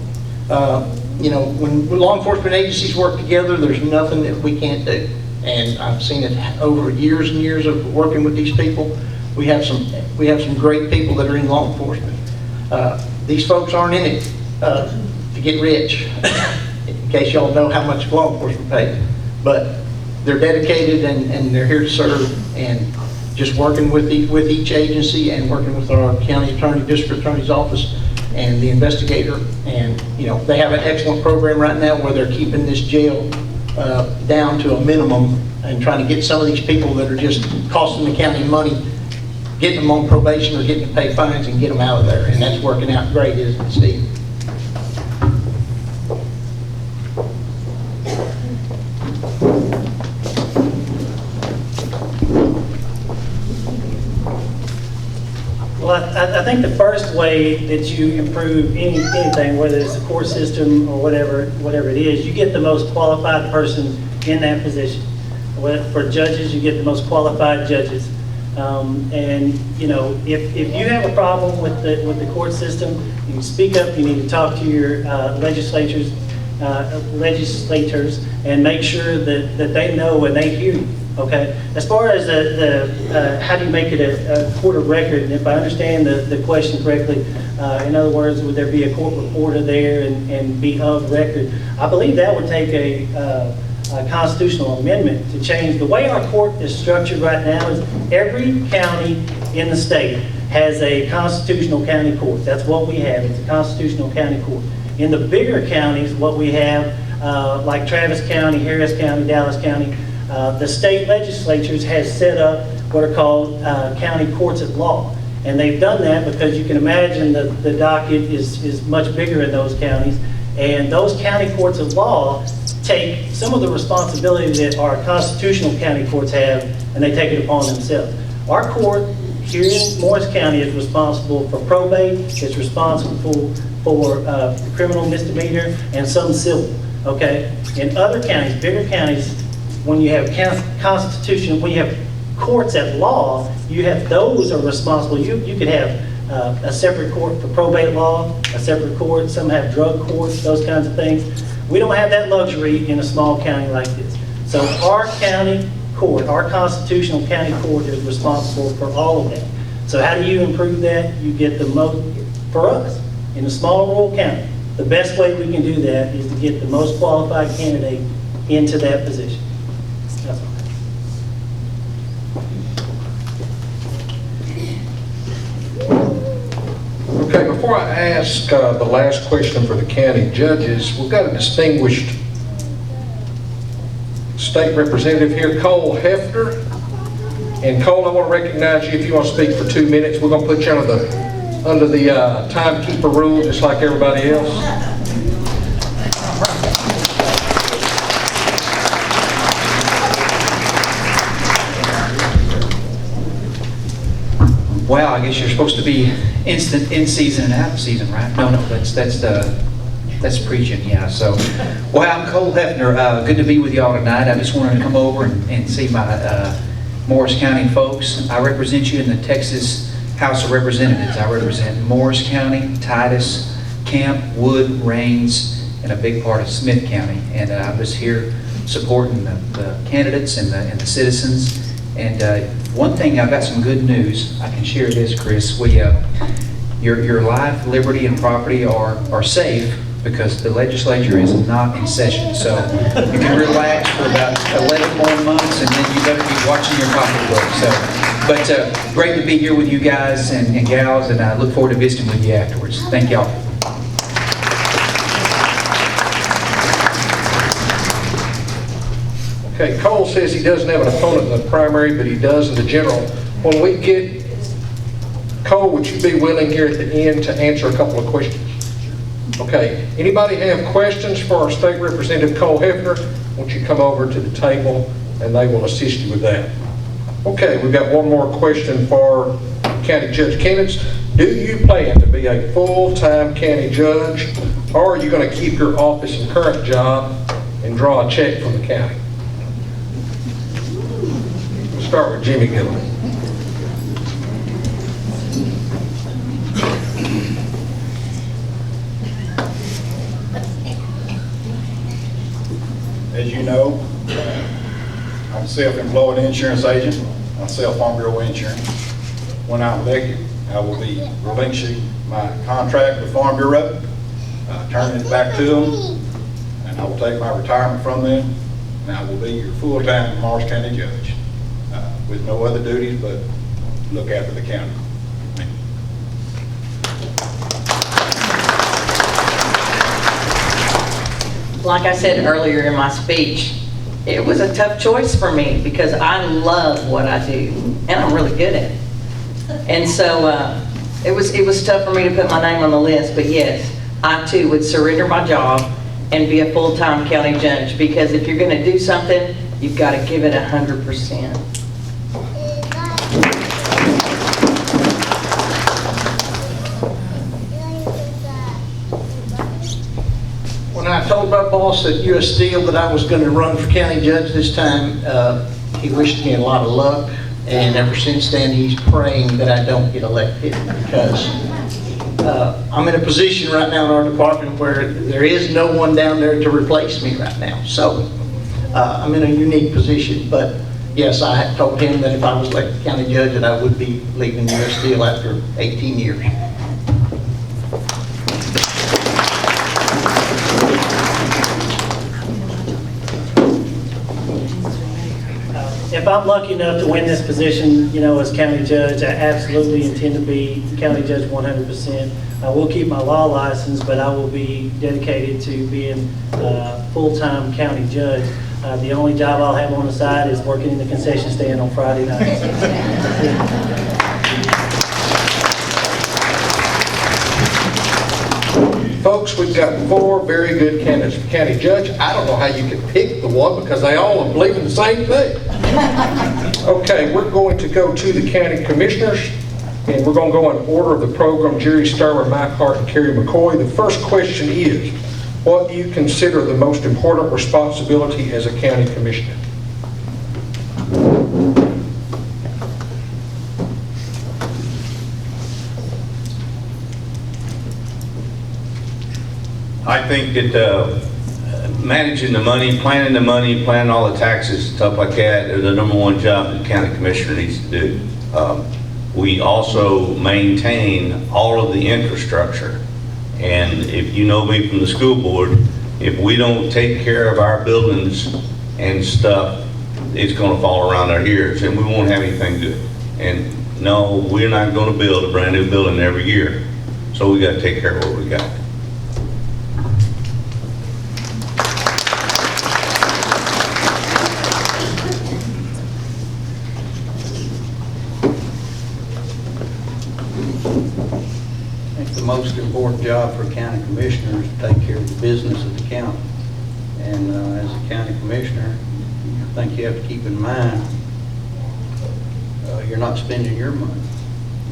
You know, when law enforcement agencies work together, there's nothing that we can't do. And I've seen it over years and years of working with these people. We have some great people that are in law enforcement. These folks aren't in it to get rich, in case y'all know how much law enforcement pays. But they're dedicated and they're here to serve, and just working with each agency and working with our county attorney, district attorney's office, and the investigator. And you know, they have an excellent program right now where they're keeping this jail down to a minimum and trying to get some of these people that are just costing the county money, getting them on probation or getting to pay fines and get them out of there. And that's working out great, isn't it, Steve? Well, I think the first way that you improve anything, whether it's the court system or whatever it is, you get the most qualified person in that position. For judges, you get the most qualified judges. And you know, if you have a problem with the court system, you can speak up. You need to talk to your legislators and make sure that they know and they hear you. Okay. As far as how do you make it a court of record, and if I understand the question correctly, in other words, would there be a court reporter there and be of record? I believe that would take a constitutional amendment to change. The way our court is structured right now is every county in the state has a constitutional county court. That's what we have. It's a constitutional county court. In the bigger counties, what we have, like Travis County, Harris County, Dallas County, the state legislatures has set up what are called county courts of law. And they've done that because you can imagine the docket is much bigger in those counties. And those county courts of law take some of the responsibility that our constitutional county courts have, and they take it upon themselves. Our court here in Morris County is responsible for probate, it's responsible for criminal misdemeanor, and some civil, okay? In other counties, bigger counties, when you have when you have courts at law, you have, those are responsible. You could have a separate court for probate law, a separate court, some have drug courts, those kinds of things. We don't have that luxury in a small county like this. So our county court, our constitutional county court is responsible for all of that. So how do you improve that? You get the most, for us, in a small rural county, the best way we can do that is to get the most qualified candidate into that position. That's all. Okay, before I ask the last question for the county judges, we've got a distinguished state representative here, Cole Hefner. And Cole, I want to recognize you if you want to speak for 2 minutes. We're going to put you under the timekeeper rule, just like everybody else. Wow, I guess you're supposed to be instant in season and out of season, right? No, that's preaching, yeah. So, well, I'm Cole Hefner. Good to be with y'all tonight. I just wanted to come over and see my Morris County folks. I represent you in the Texas House of Representatives. I represent Morris County, Titus, Camp, Wood, Rains, and a big part of Smith County. And I'm just here supporting the candidates and the citizens. And one thing, I've got some good news. I can share this, Chris. Your life, liberty, and property are safe because the legislature is not in session. So you can relax for about 11 more months, and then you better be watching your pocketbook. But great to be here with you guys and gals, and I look forward to visiting with you afterwards. Thank y'all. Okay, Cole says he doesn't have an opponent in the primary, but he does in the general. When we get, Cole, would you be willing here at the end to answer a couple of questions? Okay, anybody have questions for our state representative, Cole Hefner? Won't you come over to the table and they will assist you with that. Okay, we've got one more question for county judge candidates. Do you plan to be a full-time county judge, or are you going to keep your office and current job and draw a check from the county? We'll start with Jimmy Gilliam. As you know, I'm a self-employed insurance agent. I sell Farm Bureau insurance. When I'm elected, I will be relinquishing my contract with Farm Bureau, turning it back to them, and I will take my retirement from them, and I will be your full-time Morris County judge with no other duties but look after the county. Like I said earlier in my speech, it was a tough choice for me because I love what I do and I'm really good at it. And so it was tough for me to put my name on the list, but yes, I too would surrender my job and be a full-time county judge, because if you're going to do something, you've got to give it 100%. When I told my boss at U.S. Steel that I was going to run for county judge this time, he wished me a lot of luck, and ever since then he's praying that I don't get elected, because I'm in a position right now in our department where there is no one down there to replace me right now. So I'm in a unique position, but yes, I had told him that if I was elected county judge that I would be leaving U.S. Steel after 18 years. If I'm lucky enough to win this position, as county judge, I absolutely intend to be county judge 100%. I will keep my law license, but I will be dedicated to being a full-time county judge. The only job I'll have on the side is working in the concession stand on Friday nights. Folks, we've got 4 very good candidates for county judge. I don't know how you can pick the one because they all believe in the same thing. Okay, we're going to go to the county commissioners, and we're going to go in order of the program: Jerry Stoermer, Mike Hart, and Kerry McCoy. The first question is, what do you consider the most important responsibility as a county commissioner? I think that managing the money, planning all the taxes, stuff like that, are the #1 job that the county commissioner needs to do. We also maintain all of the infrastructure. And if you know me from the school board, if we don't take care of our buildings and stuff, it's going to fall around our ears and we won't have anything good. And no, we're not going to build a brand new building every year. So we got to take care of what we got. The most important job for a county commissioner is to take care of the business of the county. And as a county commissioner, I think you have to keep in mind, you're not spending your money.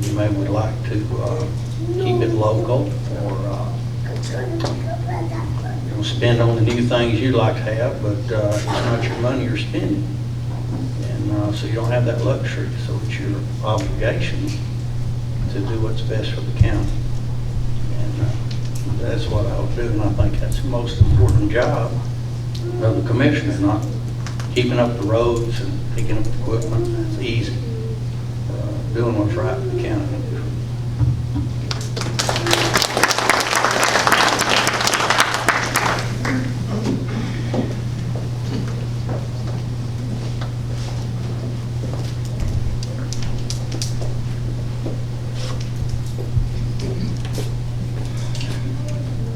You may would like to keep it local, or spend on the new things you'd like to have, but it's not your money you're spending. And so you don't have that luxury, so it's your obligation to do what's best for the county. That's what I would do, and I think that's the most important job of the commissioner, not keeping up the roads and picking up the equipment. That's easy. Doing what's right for the county.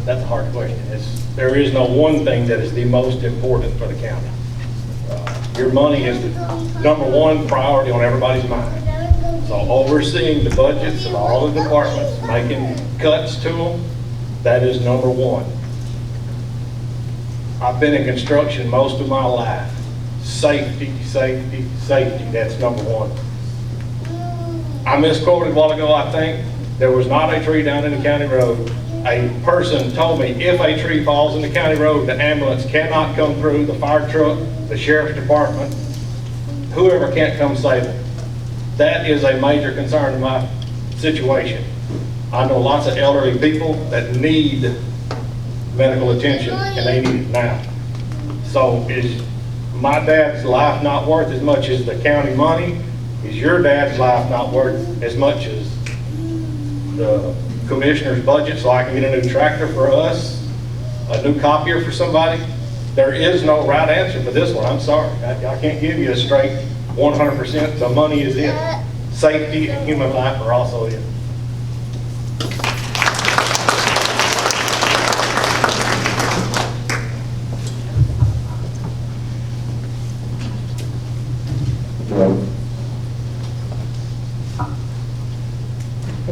That's a hard question. There is no one thing that is the most important for the county. Your money is the #1 priority on everybody's mind. So overseeing the budgets of all the departments, making cuts to them, that is #1. I've been in construction most of my life. Safety, safety, safety, that's #1. I misquoted a while ago, I think. There was not a tree down in the county road. A person told me if a tree falls in the county road, the ambulance cannot come through, the fire truck, the sheriff's department, whoever can't come save them. That is a major concern in my situation. I know lots of elderly people that need medical attention and they need it now. So is my dad's life not worth as much as the county money? Is your dad's life not worth as much as the commissioner's budget so I can get a new tractor for us, a new copier for somebody? There is no right answer for this one. I'm sorry. I can't give you a straight 100%. The money is it. Safety and human life are also it.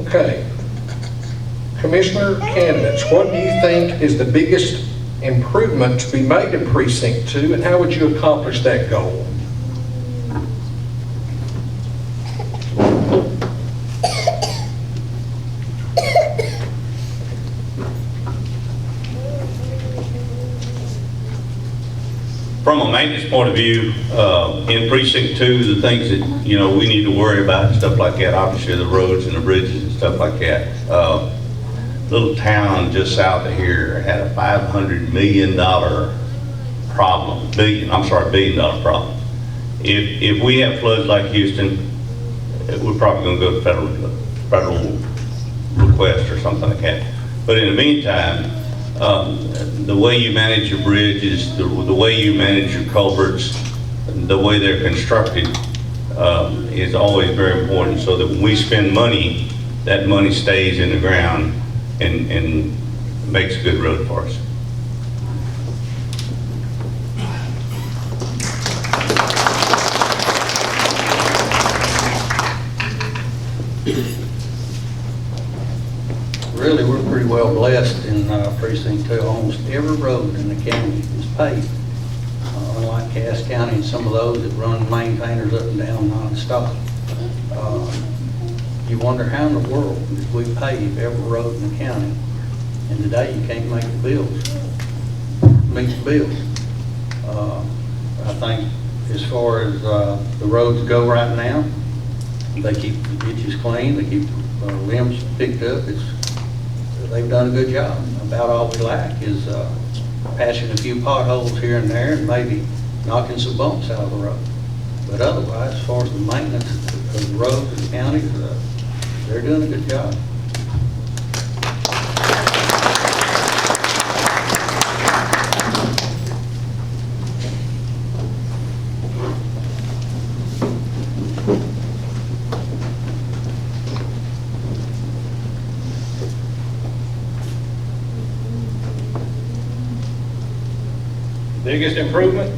Okay. Commissioner candidates, what do you think is the biggest improvement to be made in Precinct 2, and how would you accomplish that goal? From a maintenance point of view, in Precinct 2, the things that, we need to worry about and stuff like that, obviously the roads and the bridges and stuff like that. Little town just south of here had a $500 million problem, billion dollar problem. If we have floods like Houston, we're probably going to go to federal request or something like that. But in the meantime, the way you manage your bridges, the way you manage your culverts, the way they're constructed is always very important, so that when we spend money, that money stays in the ground and makes a good road for us. Really, we're pretty well blessed in in Precinct 2, almost every road in the county is paved. Unlike Cass County and some of those that run maintainers up and down nonstop. You wonder how in the world did we pave every road in the county? And today you can't make the bills, meet the bills. I think as far as the roads go right now, they keep the ditches clean, they keep limbs picked up. They've done a good job. About all we lack is patching a few potholes here and there and maybe knocking some bumps out of the road. But otherwise, as far as the maintenance of the roads in the county, they're doing a good job. Biggest improvement,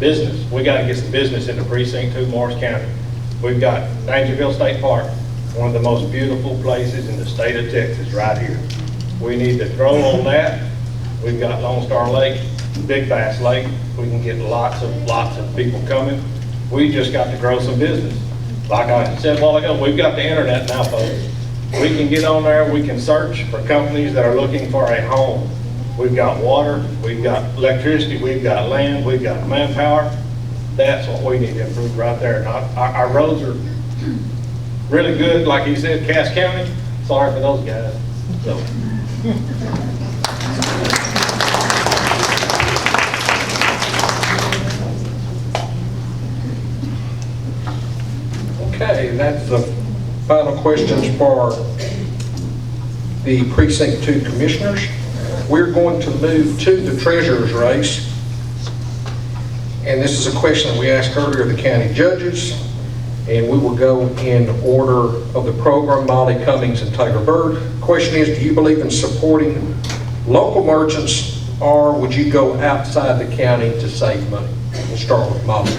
business. We got to get some business into Precinct 2, Morris County. We've got Daingerfield State Park, one of the most beautiful places in the state of Texas right here. We need to grow on that. We've got Lone Star Lake, Big Bass Lake. We can get lots of people coming. We just got to grow some business. Like I said a while ago, we've got the internet now, folks. We can get on there, we can search for companies that are looking for a home. We've got water, we've got electricity, we've got land, we've got manpower. That's what we need to improve right there. And our roads are really good, like he said, Cass County. Sorry for those guys. So. Okay, that's the final questions for the Precinct 2 commissioners. We're going to move to the treasurer's race. And this is a question that we asked earlier of the county judges. And we will go in order of the program, Molly, Cummings, and Taylor Byrd. Question is, do you believe in supporting local merchants, or would you go outside the county to save money? We'll start with Molly.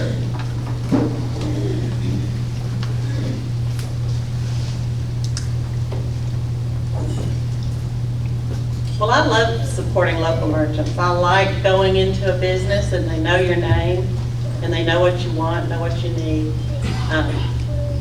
Well, I love supporting local merchants. I like going into a business and they know your name and they know what you want, know what you need.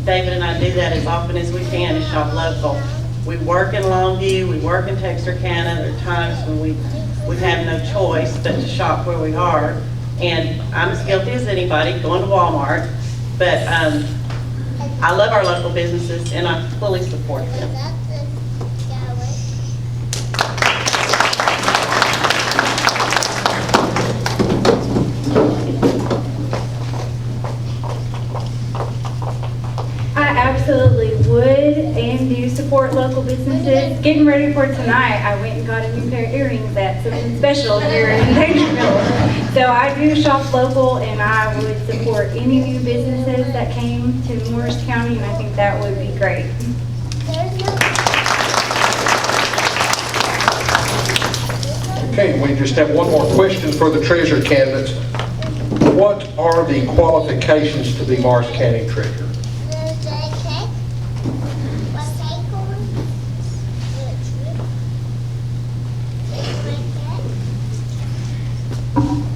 David and I do that as often as we can to shop local. We work in Longview, we work in Texarkana. There are times when we have no choice but to shop where we are. And I'm as guilty as anybody going to Walmart, but I love our local businesses and I fully support them. Absolutely would and do support local businesses. Getting ready for tonight, I went and got a new pair of earrings at something special here in Daingerfield. So I do shop local and I would support any new businesses that came to Morris County, and I think that would be great. Okay, we just have one more question for the treasurer candidates. What are the qualifications to be Morris County treasurer?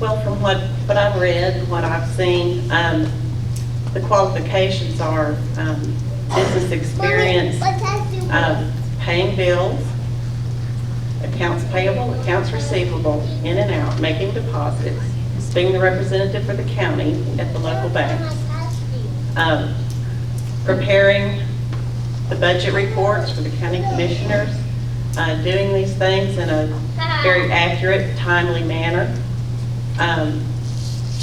Well, from what I've read and what I've seen, the qualifications are business experience, paying bills, accounts payable, accounts receivable, in and out, making deposits, being the representative for the county at the local banks, preparing the budget reports for the county commissioners, doing these things in a very accurate, timely manner.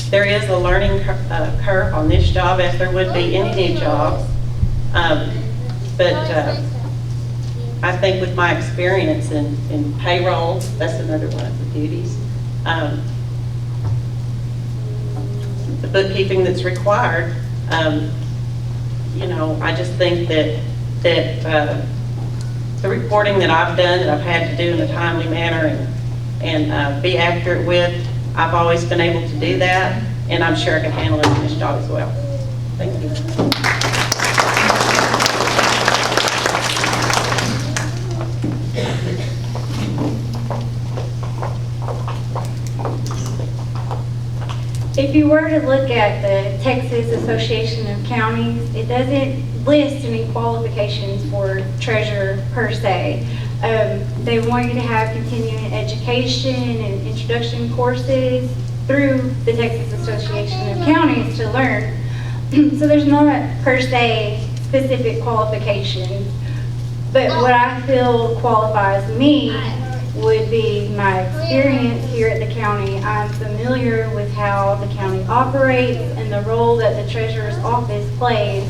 There is a learning curve on this job, as there would be any new job. But I think with my experience in payroll, that's another one of the duties. The bookkeeping that's required, you know, I just think that the reporting that I've done, that I've had to do in a timely manner and be accurate with, I've always been able to do that, and I'm sure I can handle it in this job as well. Thank you. If you were to look at the Texas Association of Counties, it doesn't list any qualifications for treasurer per se. They want you to have continuing education and introduction courses through the Texas Association of Counties to learn. So there's not per se specific qualifications, but what I feel qualifies me would be my experience here at the county. I'm familiar with how the county operates and the role that the treasurer's office plays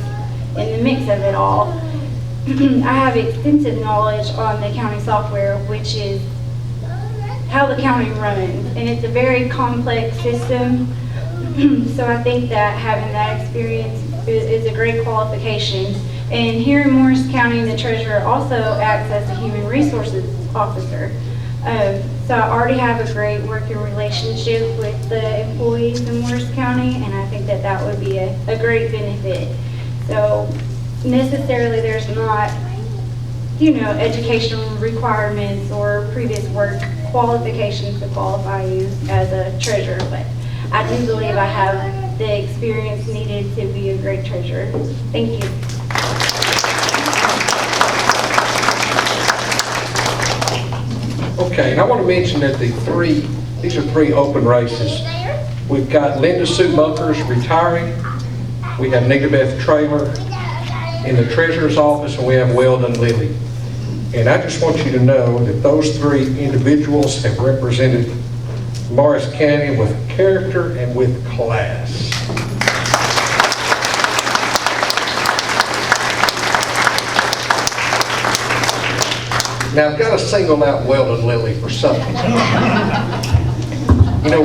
in the mix of it all. I have extensive knowledge on the county software, which is how the county runs, and it's a very complex system. So I think that having that experience is a great qualification. And here in Morris County, the treasurer also acts as a human resources officer. So I already have a great working relationship with the employees in Morris County, and I think that that would be a great benefit. So necessarily there's not, educational requirements or previous work qualifications to qualify you as a treasurer, but I do believe I have the experience needed to be a great treasurer. Thank you. Okay, and I want to mention that these are three open races. We've got Linda Sue Bunkers retiring. We have Nita Beth Tramer in the treasurer's office, and we have Weldon Lilly. And I just want you to know that those three individuals have represented Morris County with character and with class. Now, I've got to single out Weldon Lilly for something.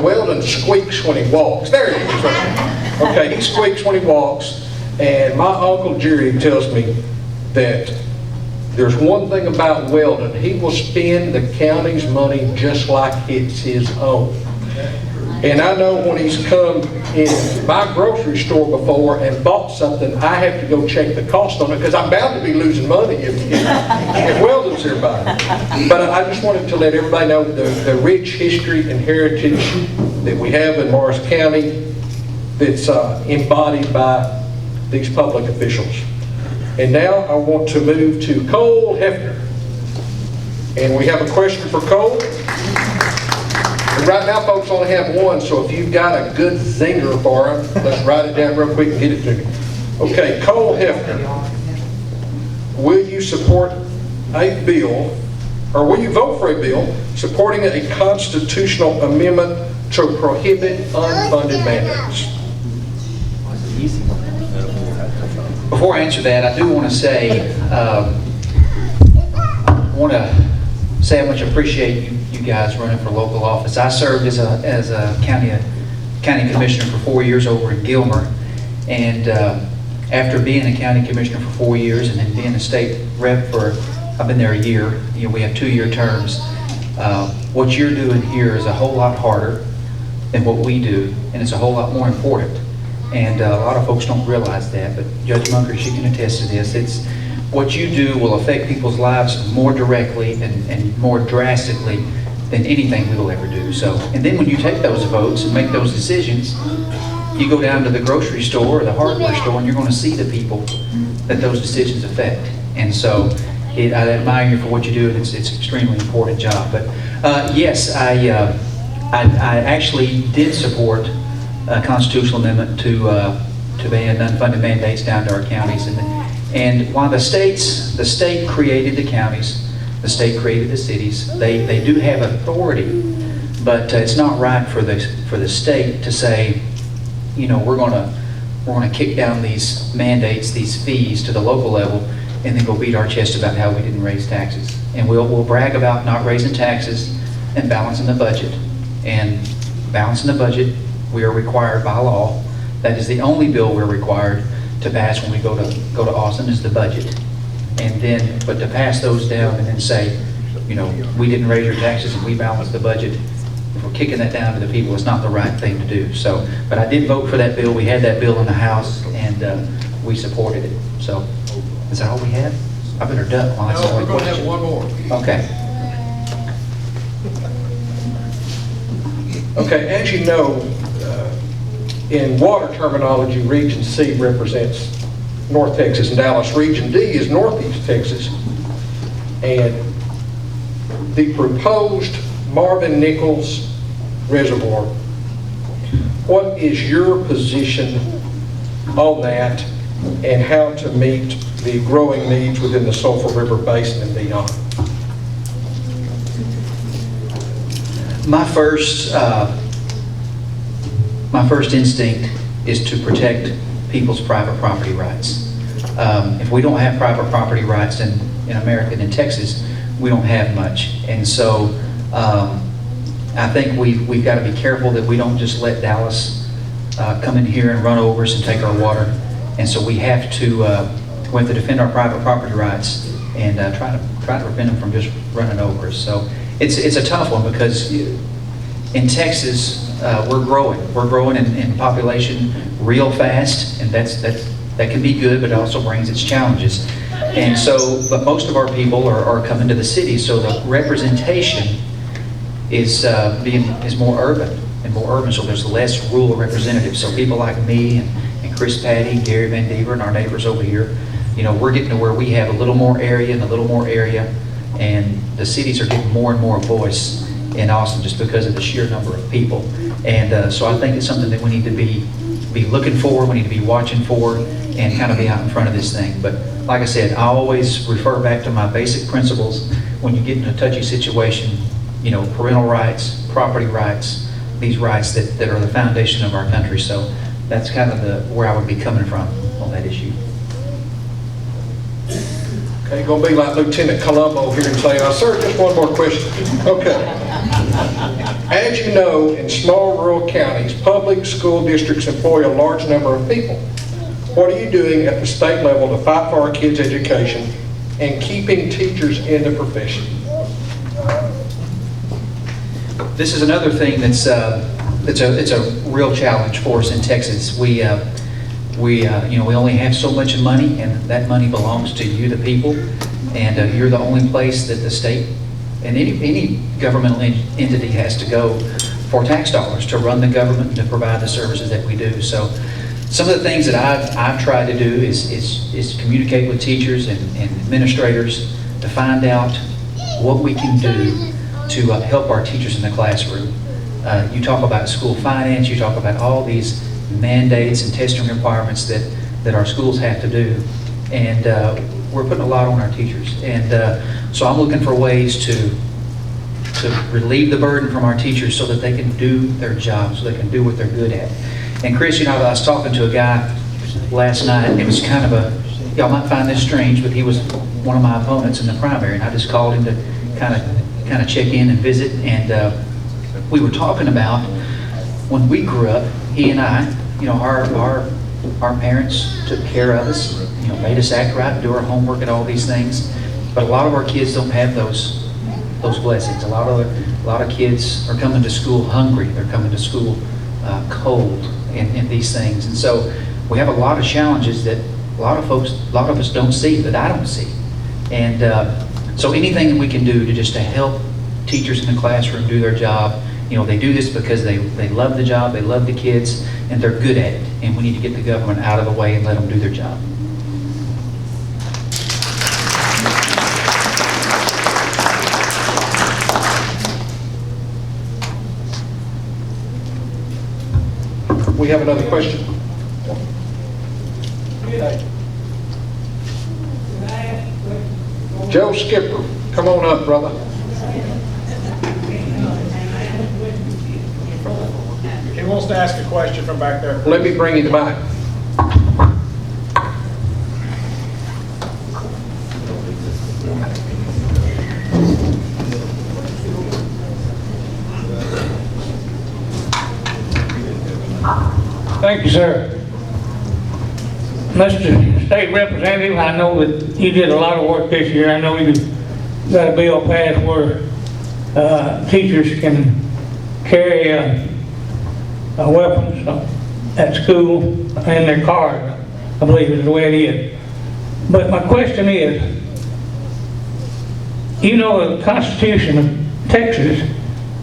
Weldon squeaks when he walks. There he is. Okay, he squeaks when he walks. And my Uncle Jerry tells me that there's one thing about Weldon. He will spend the county's money just like it's his own. And I know when he's come in my grocery store before and bought something, I have to go check the cost on it because I'm bound to be losing money if Weldon's here buying it. But I just wanted to let everybody know the rich history and heritage that we have in Morris County that's embodied by these public officials. And now I want to move to Cole Hefner. And we have a question for Cole. And right now, folks only have one, so if you've got a good zinger for him, let's write it down real quick and get it to me. Okay, Cole Hefner. Will you support a bill, or will you vote for a bill supporting a constitutional amendment to prohibit unfunded mandates? Before I answer that, I do want to say, how much I appreciate you guys running for local office. I served as a county commissioner for 4 years over in Gilmer, and after being a county commissioner for 4 years and then being a state rep I've been there a year. We have 2-year terms. What you're doing here is a whole lot harder than what we do, and it's a whole lot more important. And a lot of folks don't realize that, but Judge Munkers, you can attest to this. It's what you do will affect people's lives more directly and more drastically than anything we will ever do. So, and then when you take those votes and make those decisions, you go down to the grocery store or the hardware store, and you're going to see the people that those decisions affect. And so, I admire you for what you do, and it's an extremely important job. But yes, I actually did support a constitutional amendment to ban unfunded mandates down to our counties. And while the state created the counties, the state created the cities, they do have authority, but it's not right for the state to say, we're going to kick down these mandates, these fees to the local level, and then go beat our chest about how we didn't raise taxes. And we'll brag about not raising taxes and balancing the budget. And balancing the budget, we are required by law. That is the only bill we're required to pass when we go to Austin is the budget. And then, but to pass those down and then say, we didn't raise your taxes and we balanced the budget, if we're kicking that down to the people, it's not the right thing to do. So, but I did vote for that bill. We had that bill in the House, and we supported it. So, is that all we had? I better duck while I No, we're going to have one more. Okay. Okay, as you know, In water terminology, Region C represents North Texas and Dallas. Region D is Northeast Texas. And the proposed Marvin Nichols Reservoir, what is your position on that and how to meet the growing needs within the Sulphur River Basin and beyond? My first instinct is to protect people's private property rights. If we don't have private property rights in America and in Texas, we don't have much. And so I think we've got to be careful that we don't just let Dallas come in here and run over us and take our water. And so we have to defend our private property rights and try to prevent them from just running over us. So it's a tough one because in Texas we're growing in population real fast, and that can be good, but it also brings its challenges. And so, but most of our people are coming to the city, so the representation is more urban and more urban. So there's less rural representatives. So people like me and Chris Patty, Gary Van Dever, and our neighbors over here, you know, we're getting to where we have a little more area and a little more area, and the cities are getting more and more voice in Austin just because of the sheer number of people. And so I think it's something that we need to be looking for, we need to be watching for, and kind of be out in front of this thing. But like I said, I always refer back to my basic principles when you get in a touchy situation. You know, parental rights, property rights, these rights that are the foundation of our country. So that's kind of where I would be coming from on that issue. Okay, you're going to be like Lieutenant Colombo here and say, sir, just one more question. Okay. As you know, in small rural counties, public school districts employ a large number of people. What are you doing at the state level to fight for our kids' education and keeping teachers in the profession? This is another thing it's a real challenge for us in Texas. We only have so much money, and that money belongs to you, the people, and you're the only place that the state and any governmental entity has to go for tax dollars to run the government and to provide the services that we do. So some of the things that I've tried to do is communicate with teachers and administrators to find out what we can do to help our teachers in the classroom. You talk about school finance, you talk about all these mandates and testing requirements that our schools have to do, and we're putting a lot on our teachers. And so I'm looking for ways to relieve the burden from our teachers so that they can do their job, so they can do what they're good at. And Chris, you know, I was talking to a guy last night, and it was kind of y'all might find this strange, but he was one of my opponents in the primary, and I just called him to kind of check in and visit. And we were talking about when we grew up, he and I, you know, our parents took care of us, you know, made us act right, do our homework and all these things. But a lot of our kids don't have those blessings. A lot of kids are coming to school hungry. They're coming to school cold and these things. And so we have a lot of challenges that a lot of us don't see, that I don't see. And so anything that we can do to help teachers in the classroom do their job. You know, they do this because they love the job, they love the kids, and they're good at it. And we need to get the government out of the way and let them do their job. We have another question. Joe Skipper, come on up, brother. He wants to ask a question from back there. Let me bring you the mic. Thank you, sir. Mr. State Representative, I know that you did a lot of work this year. I know you got a bill passed where teachers can carry weapons at school in their cars, I believe is the way it is. But my question is, you know, the Constitution of Texas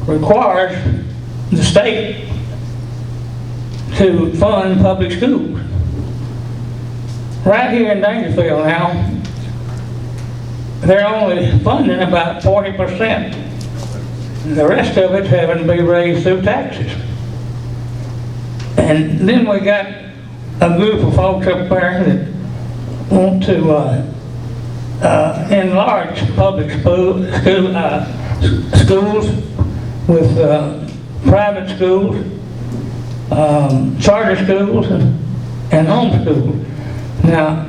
requires the state to fund public schools. Right here in Daingerfield now, they're only funding about 40%. The rest of it's having to be raised through taxes. And then we got a group of folks up there that want to enlarge public schools with private schools, charter schools, and homeschool. Now,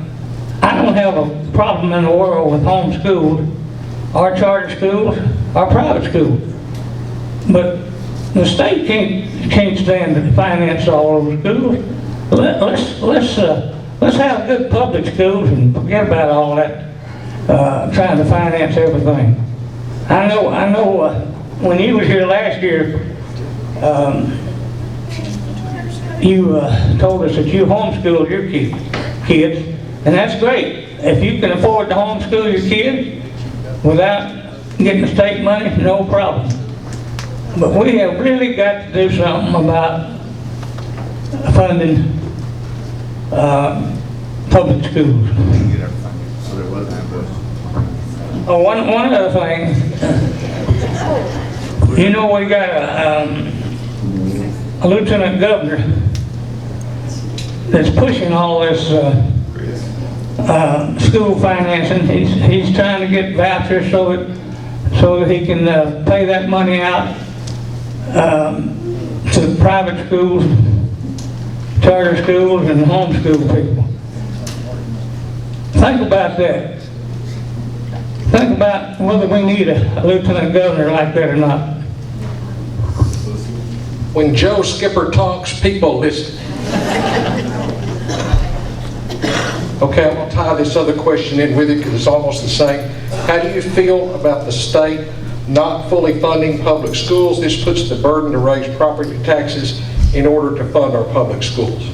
I don't have a problem in the world with homeschool, or charter schools, or private schools. But the state can't stand to finance all those schools. Let's have good public schools and forget about all that trying to finance everything. I know. When you was here last year, you told us that you homeschooled your kids, and that's great. If you can afford to homeschool your kid without getting state money, no problem. But we have really got to do something about funding public schools. Oh, one other thing. You know, we got a lieutenant governor that's pushing all this school financing. He's trying to get vouchers so that he can pay that money out to private schools, charter schools, and homeschool people. Think about that. Think about whether we need a lieutenant governor like that or not. When Joe Skipper talks, people listen. Okay, I'm going to tie this other question in with it because it's almost the same. How do you feel about the state not fully funding public schools? This puts the burden to raise property taxes in order to fund our public schools.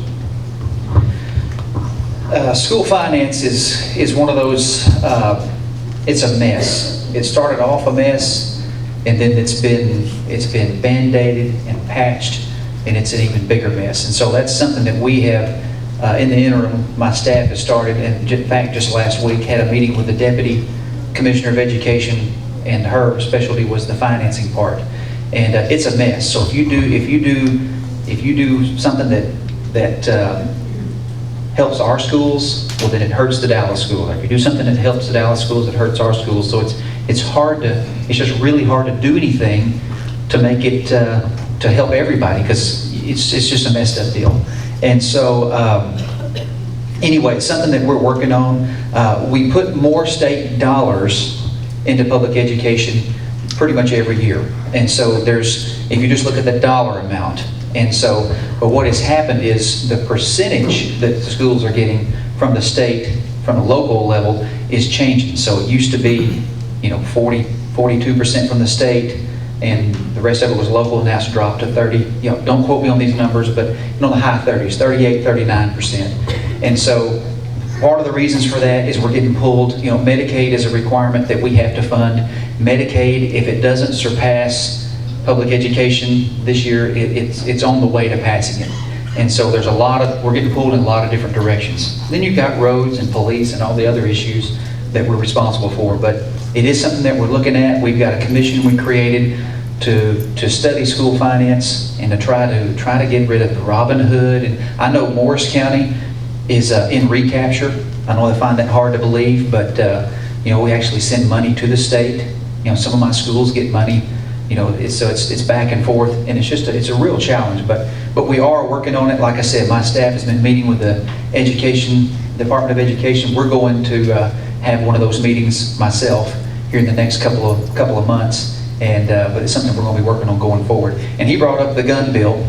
School finance is one of those, it's a mess. It started off a mess, and then it's been band-aided and patched, and it's an even bigger mess. And so that's something that we have, in the interim, my staff has started, and in fact, just last week, had a meeting with the Deputy Commissioner of Education, and her specialty was the financing part. And it's a mess. So if you do something that helps our schools, well, then it hurts the Dallas school. If you do something that helps the Dallas schools, it hurts our schools. So it's just really hard to do anything to make it to help everybody, because it's just a messed up deal. And so anyway, it's something that we're working on. We put more state dollars into public education pretty much every year. And so if you just look at the dollar amount, and so, but what has happened is the percentage that the schools are getting from the state, from the local level, is changing. So it used to be, 42% from the state, and the rest of it was local, and now it's dropped to 30. Don't quote me on these numbers, but the high 30s, 38, 39%. And so part of the reasons for that is we're getting pulled. Medicaid is a requirement that we have to fund. Medicaid, if it doesn't surpass public education this year, it's on the way to passing it. And so we're getting pulled in a lot of different directions. Then you've got roads and police and all the other issues that we're responsible for. But it is something that we're looking at. We've got a commission we created to study school finance and to try to get rid of the Robin Hood. And I know Morris County is in recapture. I know they find that hard to believe, but we actually send money to the state. Some of my schools get money. It's back and forth, and it's a real challenge. But we are working on it. Like I said, my staff has been meeting with the Department of Education. We're going to have one of those meetings myself here in the next couple of months. And but it's something we're going to be working on going forward. And he brought up the gun bill.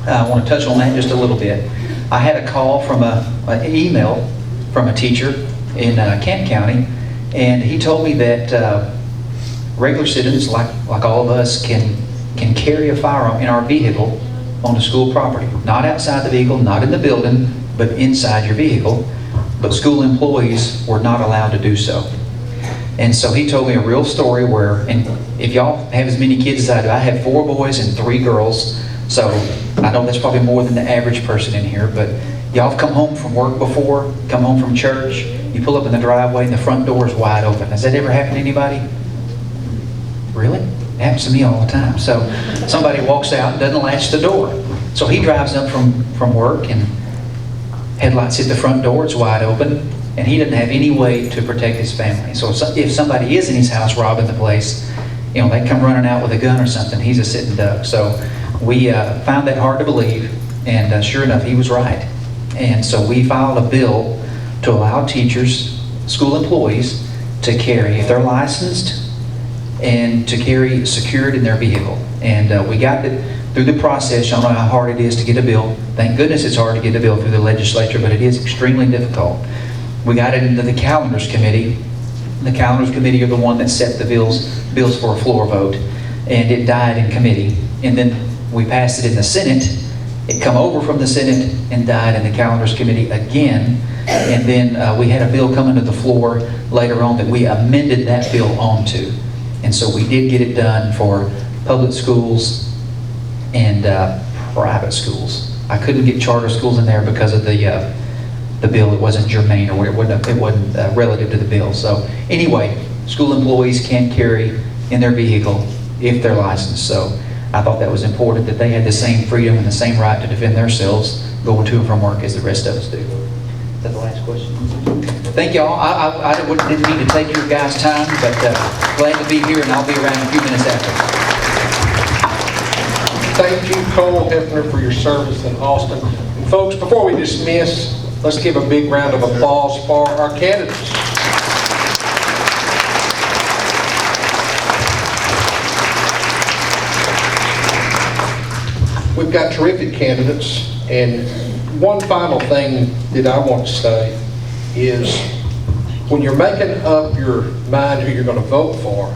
I want to touch on that just a little bit. I had a call from an email from a teacher in Kent County, and he told me that regular citizens, like all of us, can carry a firearm in our vehicle on the school property. Not outside the vehicle, not in the building, but inside your vehicle. But school employees were not allowed to do so. And so he told me a real story where, and if y'all have as many kids as I do, I have 4 boys and 3 girls. So I know that's probably more than the average person in here, but y'all have come home from work before, come home from church, you pull up in the driveway and the front door is wide open. Has that ever happened to anybody? Really? It happens to me all the time. So somebody walks out and doesn't latch the door. So he drives up from work and headlights hit the front door, it's wide open, and he doesn't have any way to protect his family. So if somebody is in his house robbing the place, you know, they come running out with a gun or something, he's a sitting duck. So we found that hard to believe, and sure enough, he was right. And so we filed a bill to allow teachers, school employees, to carry, if they're licensed, and to carry secured in their vehicle. And we got it through the process. Y'all know how hard it is to get a bill. Thank goodness it's hard to get a bill through the legislature, but it is extremely difficult. We got it into the calendars committee. The calendars committee are the one that set the bills for a floor vote, and it died in committee. And then we passed it in the Senate. It come over from the Senate and died in the calendars committee again. And then we had a bill coming to the floor later on that we amended that bill onto. And so we did get it done for public schools and private schools. I couldn't get charter schools in there because of the bill. It wasn't germane, or it wasn't relative to the bill. So anyway, school employees can carry in their vehicle if they're licensed. So I thought that was important, that they had the same freedom and the same right to defend themselves going to and from work as the rest of us do. Is that the last question? Thank y'all. I didn't mean to take your guys' time, but glad to be here, and I'll be around in a few minutes after. Thank you, Cole Hefner, for your service in Austin. And folks, before we dismiss, let's give a big round of applause for our candidates. We've got terrific candidates, and one final thing that I want to say is when you're making up your mind who you're going to vote for,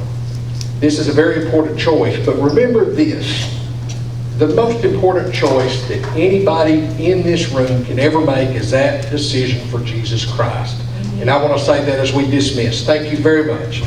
this is a very important choice, but remember this. The most important choice that anybody in this room can ever make is that decision for Jesus Christ. And I want to say that as we dismiss. Thank you very much.